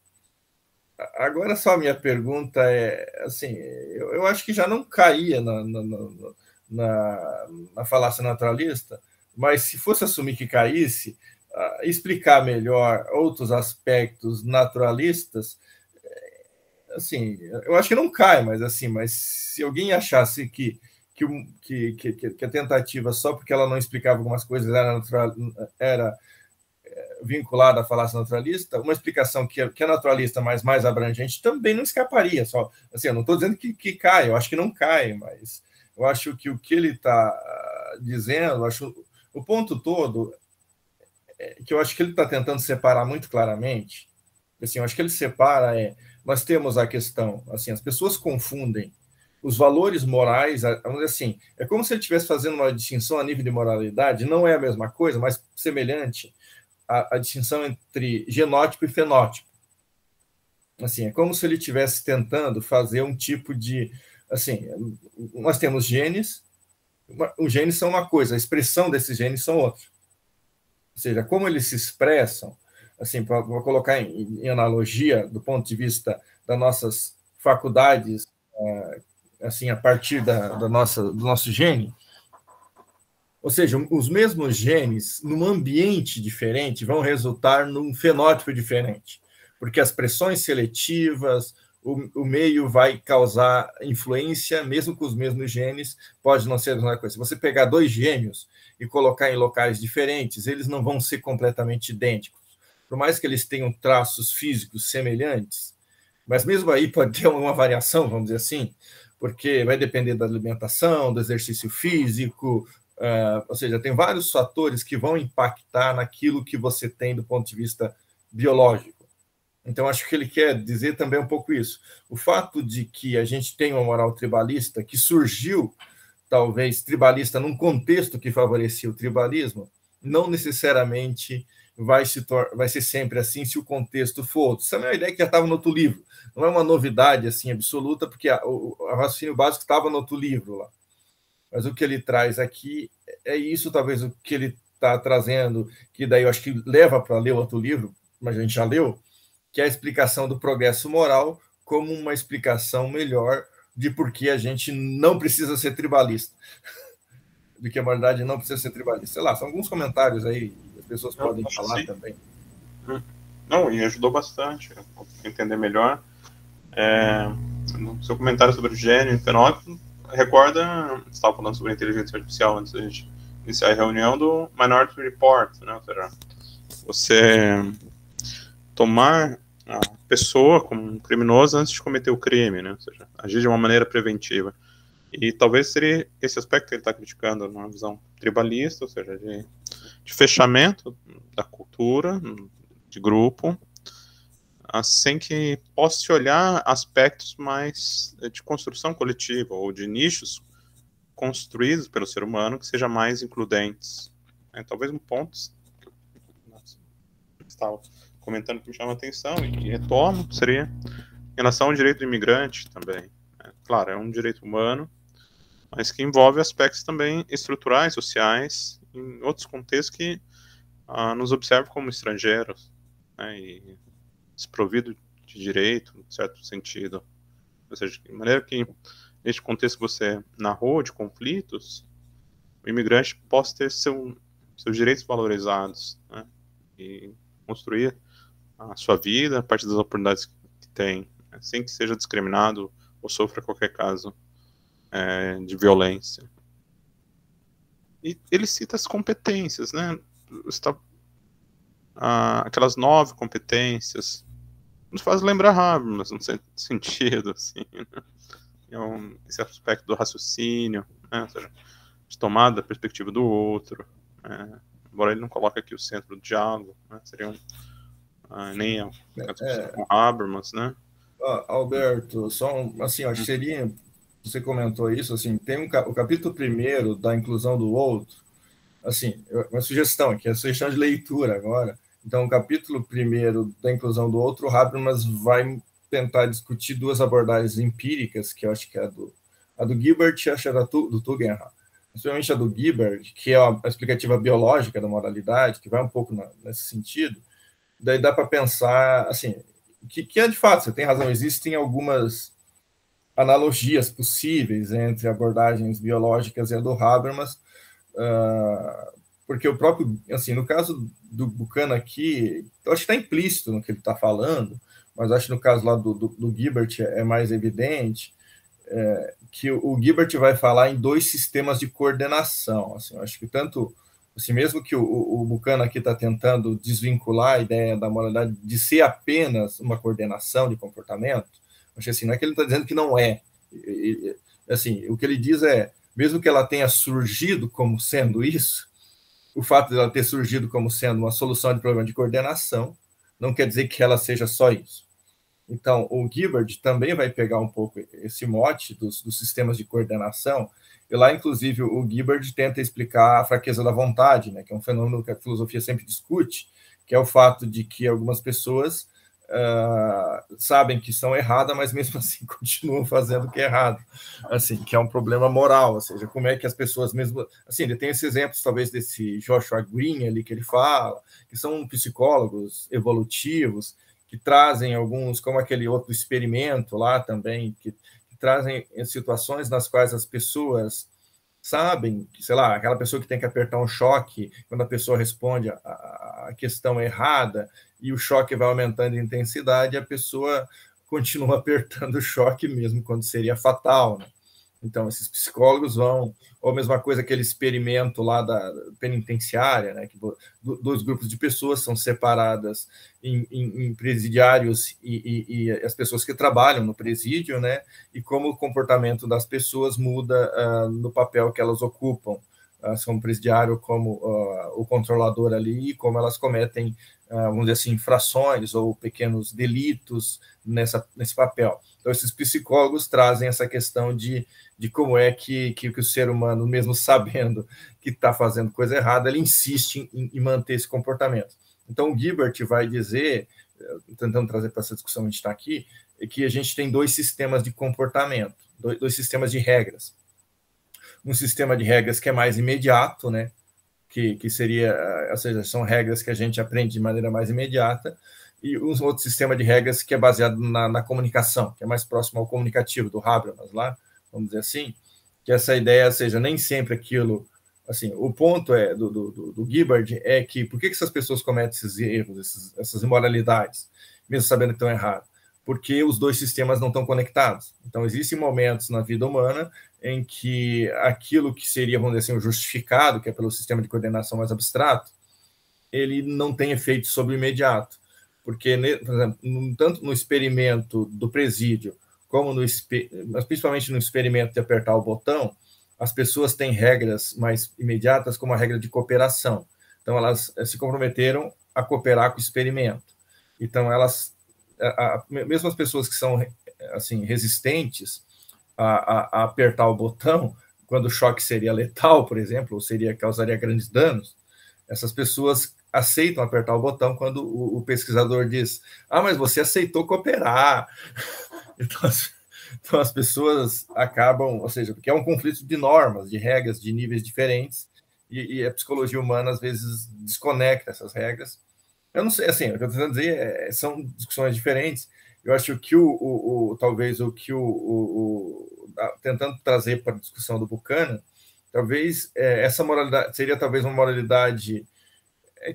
Agora, só a minha pergunta é, assim, eu acho que já não caía na falácia naturalista, mas se fosse assumir que caísse, explicar melhor outros aspectos naturalistas, assim, eu acho que não cai, mas assim, mas se alguém achasse que a tentativa, só porque ela não explicava algumas coisas, era vinculada à falácia naturalista, uma explicação que é naturalista, mas mais abrangente, também não escaparia. Só, assim, eu não estou dizendo que cai, eu acho que não cai, mas eu acho que o que ele está dizendo, o ponto todo é que eu acho que ele está tentando separar muito claramente. Assim, eu acho que ele separa, nós temos a questão, assim, as pessoas confundem os valores morais, vamos dizer assim, é como se ele estivesse fazendo uma distinção a nível de moralidade, não é a mesma coisa, mas semelhante à distinção entre genótipo e fenótipo. Assim, é como se ele estivesse tentando fazer um tipo de, assim, nós temos genes, os genes são uma coisa, a expressão desses genes são outra. Ou seja, como eles se expressam, assim, para colocar em analogia do ponto de vista das nossas faculdades, assim, a partir do nosso gene, ou seja, os mesmos genes, num ambiente diferente, vão resultar num fenótipo diferente, porque as pressões seletivas, o meio vai causar influência, mesmo com os mesmos genes, pode não ser a mesma coisa. Se você pegar dois gêmeos e colocar em locais diferentes, eles não vão ser completamente idênticos, por mais que eles tenham traços físicos semelhantes, mas mesmo aí pode ter uma variação, vamos dizer assim, porque vai depender da alimentação, do exercício físico, ou seja, tem vários fatores que vão impactar naquilo que você tem do ponto de vista biológico. Então, acho que ele quer dizer também um pouco isso. O fato de que a gente tem uma moral tribalista que surgiu, talvez, tribalista num contexto que favorecia o tribalismo, não necessariamente vai ser sempre assim se o contexto for outro. Essa é uma ideia que já estava no outro livro. Não é uma novidade assim absoluta, porque o raciocínio básico estava no outro livro lá. Mas o que ele traz aqui é isso, talvez, o que ele está trazendo, que daí eu acho que leva para ler outro livro, mas a gente já leu, que é a explicação do progresso moral como uma explicação melhor de por que a gente não precisa ser tribalista. De que a moralidade não precisa ser tribalista. Sei lá, são alguns comentários aí, as pessoas podem falar também. Não, e ajudou bastante a entender melhor. No seu comentário sobre o gênio e fenótipo, recorda, você estava falando sobre a inteligência artificial antes da gente iniciar a reunião do Minority Report, né? Ou seja, você tomar a pessoa como um criminoso antes de cometer o crime, né? Ou seja, agir de uma maneira preventiva. E talvez seria esse aspecto que ele está criticando numa visão tribalista, ou seja, de fechamento da cultura, de grupo, sem que possa se olhar aspectos mais de construção coletiva ou de nichos construídos pelo ser humano que sejam mais includentes. Talvez um ponto que estava comentando que me chama a atenção e retorno seria em relação ao direito do imigrante também. Claro, é um direito humano, mas que envolve aspectos também estruturais, sociais, em outros contextos que nos observam como estrangeiros, né, e desprovido de direito, em certo sentido. Ou seja, de maneira que, neste contexto que você narrou, de conflitos, o imigrante possa ter seus direitos valorizados, né, e construir a sua vida a partir das oportunidades que tem, né, sem que seja discriminado ou sofra qualquer caso de violência. E ele cita as competências, né? Aquelas 9 competências. Nos faz lembrar Habermas, no sentido, assim, né? Esse aspecto do raciocínio, né? Ou seja, de tomada da perspectiva do outro. Embora ele não coloque aqui o centro do diálogo, né? Seria nem a discussão com Habermas, né? Alberto, assim, acho que seria, você comentou isso, assim, tem o capítulo 1º da inclusão do outro, assim, uma sugestão aqui, a sugestão de leitura agora. Então, o capítulo 1º da inclusão do outro, o Habermas vai tentar discutir 2 abordagens empíricas, que eu acho que é a do Gilbert e acho que é do Tugendhat. Principalmente a do Gilbert, que é a explicativa biológica da moralidade, que vai um pouco nesse sentido. Daí dá para pensar, assim, que é de fato, você tem razão, existem algumas analogias possíveis entre abordagens biológicas e a do Habermas, porque o próprio, assim, no caso do Buchanan aqui, eu acho que está implícito no que ele está falando, mas acho que no caso lá do Gilbert é mais evidente, que o Gilbert vai falar em 2 sistemas de coordenação. Assim, eu acho que tanto, assim, mesmo que o Buchanan aqui está tentando desvincular a ideia da moralidade de ser apenas uma coordenação de comportamento, acho que assim, não é que ele está dizendo que não é. Assim, o que ele diz é, mesmo que ela tenha surgido como sendo isso, o fato de ela ter surgido como sendo uma solução de problema de coordenação não quer dizer que ela seja só isso. Então, o Gilbert também vai pegar um pouco esse mote dos sistemas de coordenação, e lá, inclusive, o Gilbert tenta explicar a fraqueza da vontade, né, que é um fenômeno que a filosofia sempre discute, que é o fato de que algumas pessoas sabem que são erradas, mas mesmo assim continuam fazendo o que é errado, assim, que é um problema moral, ou seja, como é que as pessoas mesmo, assim, ele tem esses exemplos, talvez, desse Joshua Green ali que ele fala, que são psicólogos evolutivos, que trazem alguns, como aquele outro experimento lá também, que trazem situações nas quais as pessoas sabem, que, sei lá, aquela pessoa que tem que apertar um choque, quando a pessoa responde a questão errada, e o choque vai aumentando de intensidade, a pessoa continua apertando o choque mesmo quando seria fatal, né? Então, esses psicólogos vão, ou a mesma coisa, aquele experimento lá da penitenciária, né, que 2 grupos de pessoas são separadas em presidiários e as pessoas que trabalham no presídio, né, e como o comportamento das pessoas muda no papel que elas ocupam, como presidiário, como o controlador ali, e como elas cometem, vamos dizer assim, infrações ou pequenos delitos nesse papel. Então, esses psicólogos trazem essa questão de como é que o ser humano, mesmo sabendo que está fazendo coisa errada, ele insiste em manter esse comportamento. Então, o Gilbert vai dizer, tentando trazer para essa discussão que a gente está aqui, que a gente tem 2 sistemas de comportamento, 2 sistemas de regras. Um sistema de regras que é mais imediato, né, que seria, ou seja, são regras que a gente aprende de maneira mais imediata, e um outro sistema de regras que é baseado na comunicação, que é mais próximo ao comunicativo do Habermas lá, vamos dizer assim, que essa ideia, ou seja, nem sempre aquilo, assim, o ponto do Gilbert é que por que essas pessoas cometem esses erros, essas imoralidades, mesmo sabendo que estão errados? Porque os 2 sistemas não estão conectados. Então, existem momentos na vida humana em que aquilo que seria, vamos dizer assim, o justificado, que é pelo sistema de coordenação mais abstrato, ele não tem efeito sobre o imediato. Porque, por exemplo, tanto no experimento do presídio, como mas principalmente no experimento de apertar o botão, as pessoas têm regras mais imediatas, como a regra de cooperação. Então, elas se comprometeram a cooperar com o experimento. Então, elas mesmo as pessoas que são assim, resistentes a apertar o botão, quando o choque seria letal, por exemplo, ou causaria grandes danos, essas pessoas aceitam apertar o botão quando o pesquisador diz: mas você aceitou cooperar. Então as pessoas acabam, ou seja, porque é um conflito de normas, de regras, de níveis diferentes, e a psicologia humana às vezes desconecta essas regras. Eu não sei, assim, o que eu estou tentando dizer são discussões diferentes. Eu acho que talvez o que tentando trazer para a discussão do Buchanan, talvez essa moralidade seria talvez uma moralidade,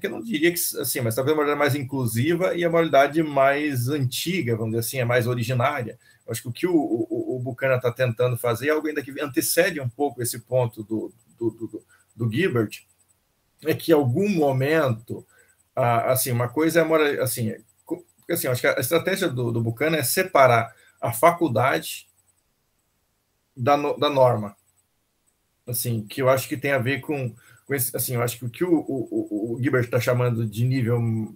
que eu não diria que assim, mas talvez uma moralidade mais inclusiva e a moralidade mais antiga, vamos dizer assim, é mais originária. Eu acho que o que o Buchanan está tentando fazer é algo ainda que antecede um pouco esse ponto do Gilbert, é que em algum momento, assim, uma coisa é a moral, assim, porque assim, acho que a estratégia do Buchanan é separar a faculdade da norma, assim, que eu acho que tem a ver com esse, assim, eu acho que o que o Gilbert está chamando de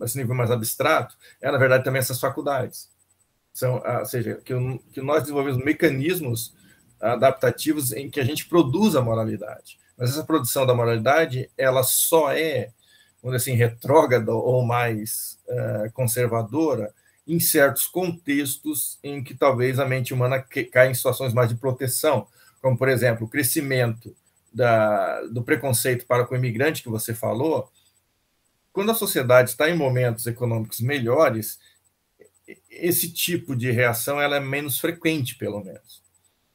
esse nível mais abstrato na verdade, também essas faculdades. Ou seja, que nós desenvolvemos mecanismos adaptativos em que a gente produz a moralidade. Mas essa produção da moralidade, ela só é, vamos dizer assim, retrógrada ou mais conservadora em certos contextos em que talvez a mente humana caia em situações mais de proteção, como, por exemplo, o crescimento do preconceito para com o imigrante que você falou. Quando a sociedade está em momentos econômicos melhores, esse tipo de reação ela é menos frequente, pelo menos.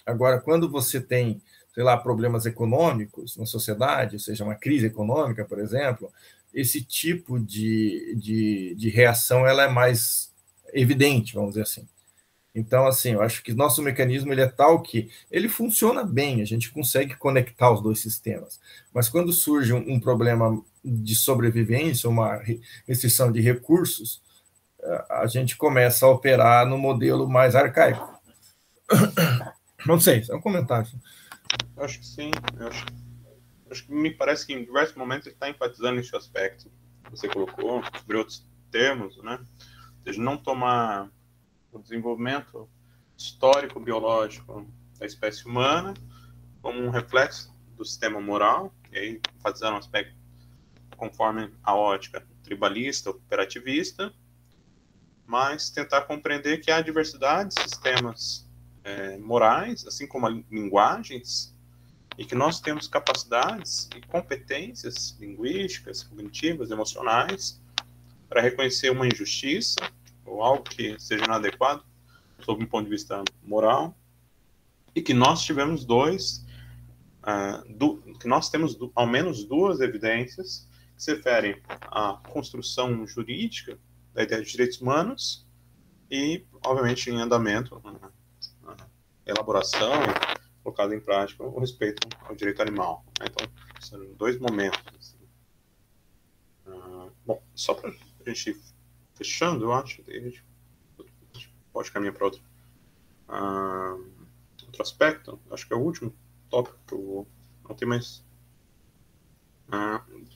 Agora, quando você tem, sei lá, problemas econômicos na sociedade, ou seja, uma crise econômica, por exemplo, esse tipo de reação ela é mais evidente, vamos dizer assim. Então, assim, eu acho que nosso mecanismo ele é tal que ele funciona bem, a gente consegue conectar os dois sistemas. Mas quando surge um problema de sobrevivência, uma restrição de recursos, a gente começa a operar no modelo mais arcaico. Não sei, é um comentário. Eu acho que sim. Acho que me parece que em diversos momentos ele está enfatizando esse aspecto que você colocou, sobre outros termos, né? Ou seja, não tomar o desenvolvimento histórico-biológico da espécie humana como um reflexo do sistema moral, e aí enfatizando um aspecto conforme a ótica tribalista, operativista, mas tentar compreender que há diversidade de sistemas morais, assim como linguagens, e que nós temos capacidades e competências linguísticas, cognitivas, emocionais, para reconhecer uma injustiça ou algo que seja inadequado sob um ponto de vista moral, e que nós tivemos que nós temos ao menos duas evidências que se referem à construção jurídica da ideia de direitos humanos e, obviamente, em andamento, elaboração e colocado em prática o respeito ao direito animal. Então, são dois momentos. Assim. Bom, só para a gente ir fechando, eu acho, a gente pode caminhar para outro aspecto. Acho que é o último tópico que eu não tenho mais.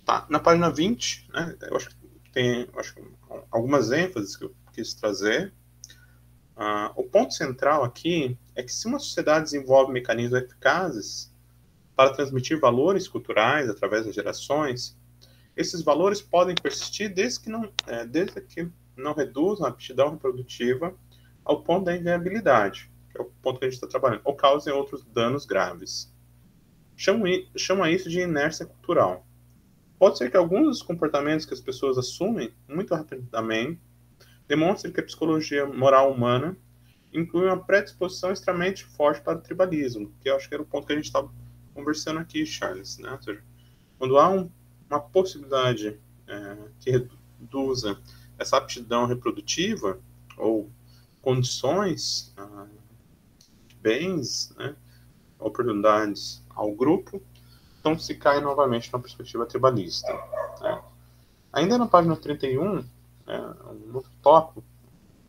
Tá na página 20, né, eu acho que tem algumas ênfases que eu quis trazer. O ponto central aqui é que se uma sociedade desenvolve mecanismos eficazes para transmitir valores culturais através das gerações, esses valores podem persistir desde que não reduzam a aptidão reprodutiva ao ponto da inviabilidade, que é o ponto que a gente está trabalhando, ou causem outros danos graves. Chama isso de inércia cultural. Pode ser que alguns dos comportamentos que as pessoas assumem muito rapidamente demonstrem que a psicologia moral humana inclui uma predisposição extremamente forte para o tribalismo, que eu acho que era o ponto que a gente estava conversando aqui, Charles, né? Ou seja, quando há uma possibilidade que reduza essa aptidão reprodutiva ou condições, bens, né, oportunidades ao grupo, então se cai novamente na perspectiva tribalista. Né? Ainda na página 31, um outro tópico,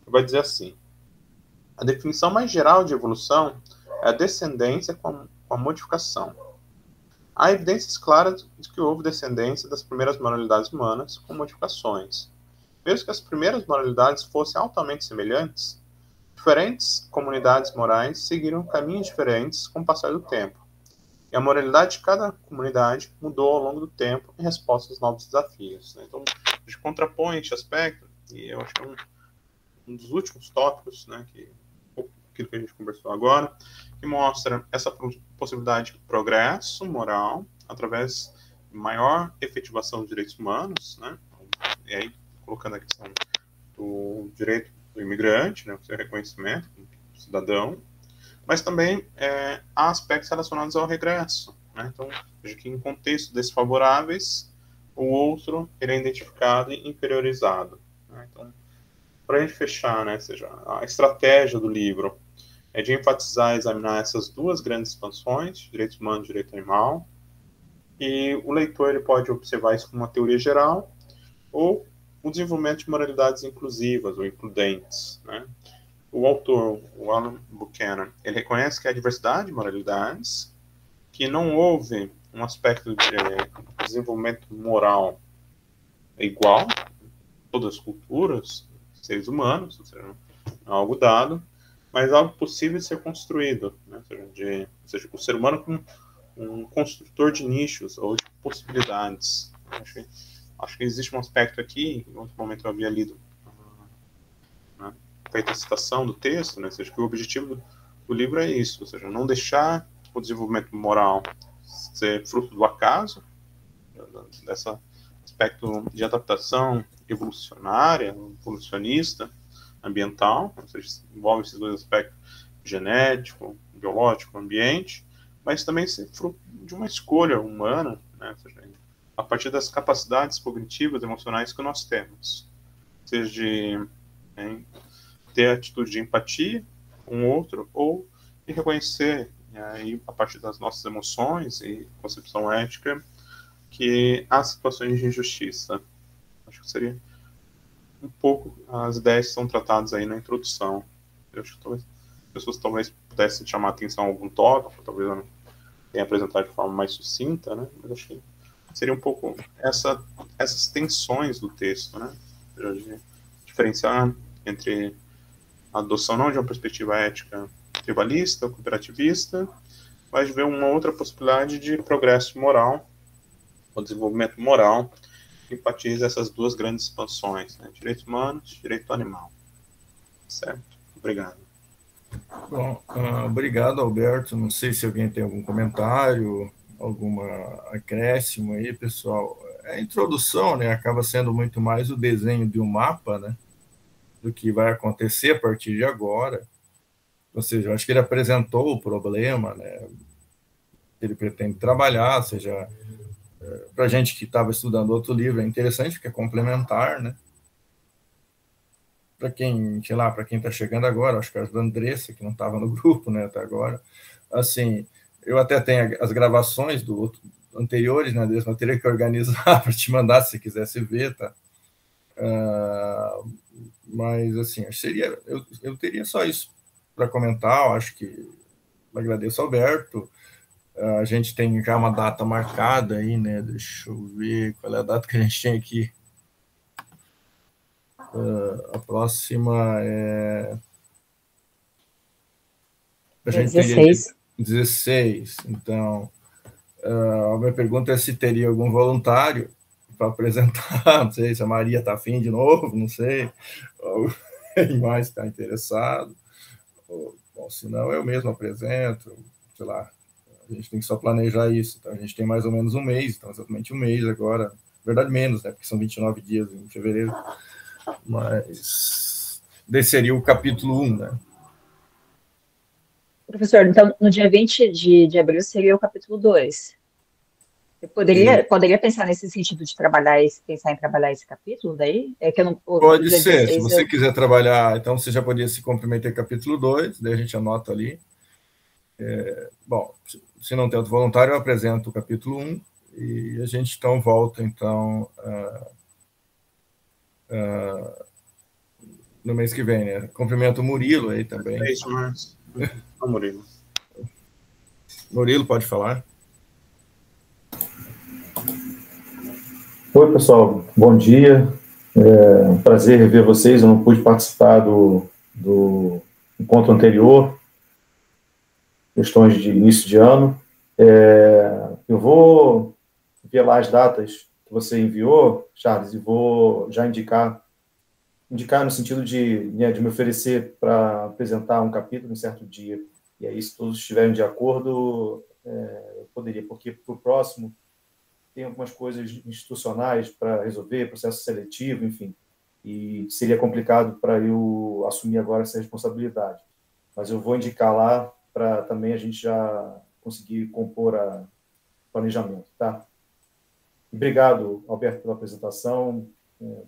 vai dizer assim: a definição mais geral de evolução é a descendência com a modificação. Há evidências claras de que houve descendência das primeiras moralidades humanas com modificações, mesmo que as primeiras moralidades fossem altamente semelhantes, diferentes comunidades morais seguiram caminhos diferentes com o passar do tempo. E a moralidade de cada comunidade mudou ao longo do tempo em resposta aos novos desafios, né? Então, a gente contrapõe este aspecto, e eu acho que é um dos últimos tópicos, né, aquilo que a gente conversou agora, que mostra essa possibilidade de progresso moral através de maior efetivação dos direitos humanos, né? E aí, colocando a questão do direito do imigrante, né, o seu reconhecimento como cidadão, mas também há aspectos relacionados ao regresso, né? Então, veja que em contextos desfavoráveis, o outro ele é identificado e inferiorizado, né? Então, para a gente fechar, né, seja, a estratégia do livro é de enfatizar e examinar essas duas grandes expansões, direitos humanos e direito animal, e o leitor ele pode observar isso como uma teoria geral ou o desenvolvimento de moralidades inclusivas ou includentes, né? O autor, o Alan Buchanan, ele reconhece que há diversidade de moralidades, que não houve um aspecto de desenvolvimento moral igual em todas as culturas, seres humanos, ou seja, algo dado, mas algo possível de ser construído, né? Ou seja, o ser humano como um construtor de nichos ou de possibilidades. Acho que existe um aspecto aqui, em outro momento eu havia lido, né, feita a citação do texto, né, ou seja, que o objetivo do livro é isso, ou seja, não deixar o desenvolvimento moral ser fruto do acaso, desse aspecto de adaptação evolucionária, evolucionista, ambiental, ou seja, envolve esses dois aspectos, genético, biológico, ambiente, mas também ser fruto de uma escolha humana, né, ou seja, a partir das capacidades cognitivas, emocionais que nós temos, seja de ter atitude de empatia com o outro, ou de reconhecer, aí, a partir das nossas emoções e concepção ética, que há situações de injustiça. Acho que seria um pouco as ideias que são tratadas aí na introdução. Eu acho que talvez as pessoas talvez pudessem chamar a atenção a algum tópico, talvez eu não tenha apresentado de forma mais sucinta, né? Mas acho que seria um pouco essas tensões do texto, né? De diferenciar entre a adoção não de uma perspectiva ética tribalista ou cooperativista, mas de ver uma outra possibilidade de progresso moral, o desenvolvimento moral, que enfatiza essas duas grandes expansões, né? Direitos humanos, direito animal. Certo? Obrigado. Bom, obrigado, Alberto. Não sei se alguém tem algum comentário, alguma acréscimo aí, pessoal. A introdução, né, acaba sendo muito mais o desenho de um mapa, né, do que vai acontecer a partir de agora. Ou seja, eu acho que ele apresentou o problema, né, que ele pretende trabalhar, ou seja, para a gente que estava estudando outro livro, é interessante, porque é complementar, né? Para quem, sei lá, para quem está chegando agora, acho que a Andressa, que não estava no grupo, né, até agora, assim, eu até tenho as gravações do outro, anteriores, né, Andressa, mas eu teria que organizar para te mandar, se você quisesse ver, tá? Mas, assim, seria, eu teria só isso para comentar, eu acho que agradeço, Alberto. A gente tem já uma data marcada aí, né, deixa eu ver qual é a data que a gente tem aqui. A próxima é... A gente 16. 16. Então, a minha pergunta é se teria algum voluntário para apresentar. Não sei se a Maria está afim de novo, não sei. Ou quem mais está interessado. Bom, se não, eu mesmo apresento, sei lá. A gente tem que só planejar isso. Então, a gente tem mais ou menos um mês, então exatamente um mês agora. Na verdade, menos, né? Porque são 29 dias em fevereiro. Mas desceria o capítulo 1, né? Professor, então, no dia 20 de abril seria o capítulo 2. Eu poderia pensar nesse sentido de pensar em trabalhar esse capítulo daí? É que eu não, pode ser, 16, se você quiser trabalhar, então você já podia se comprometer capítulo 2, daí a gente anota ali. Bom, se não tem outro voluntário, eu apresento o capítulo 1 e a gente então volta, então, no mês que vem, né? Cumprimento o Murilo aí também. É isso, mas... Murilo. Murilo, pode falar. Oi, pessoal. Bom dia. É um prazer rever vocês. Eu não pude participar do encontro anterior, questões de início de ano. Eu vou ver lá as datas que você enviou, Charles, e vou já indicar no sentido de me oferecer para apresentar um capítulo em certo dia. E aí, se todos estiverem de acordo, eu poderia, porque para o próximo tem algumas coisas institucionais para resolver, processo seletivo, enfim, e seria complicado para eu assumir agora essa responsabilidade. Mas eu vou indicar lá para também a gente já conseguir compor o planejamento, tá? Obrigado, Alberto, pela apresentação.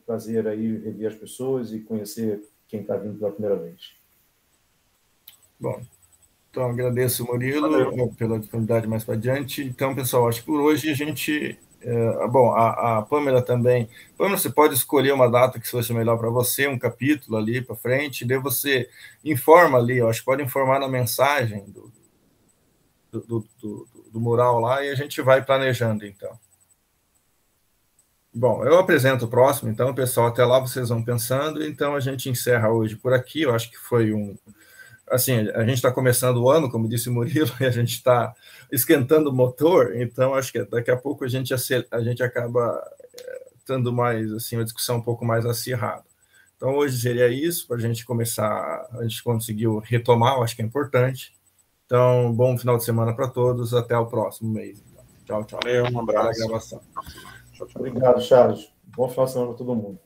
Prazer aí rever as pessoas e conhecer quem está vindo pela primeira vez. Bom, então agradeço, Murilo, pela disponibilidade mais para adiante. Então, pessoal, acho que por hoje a gente... bom, a Pâmela também. Pâmela, você pode escolher uma data que seja melhor para você, um capítulo ali para frente, daí você informa ali, eu acho que pode informar na mensagem do mural lá e a gente vai planejando, então. Bom, eu apresento o próximo, então, pessoal, até lá vocês vão pensando, então a gente encerra hoje por aqui, eu acho que foi assim, a gente está começando o ano, como disse o Murilo, e a gente está esquentando o motor, então acho que daqui a pouco a gente acaba tendo mais, assim, uma discussão um pouco mais acirrada. Então, hoje seria isso, para a gente começar, a gente conseguiu retomar, eu acho que é importante. Então, bom final de semana para todos, até o próximo mês. Então. Tchau, tchau. Valeu, um abraço. Para a gravação. Obrigado, Charles. Bom final de semana para todo mundo.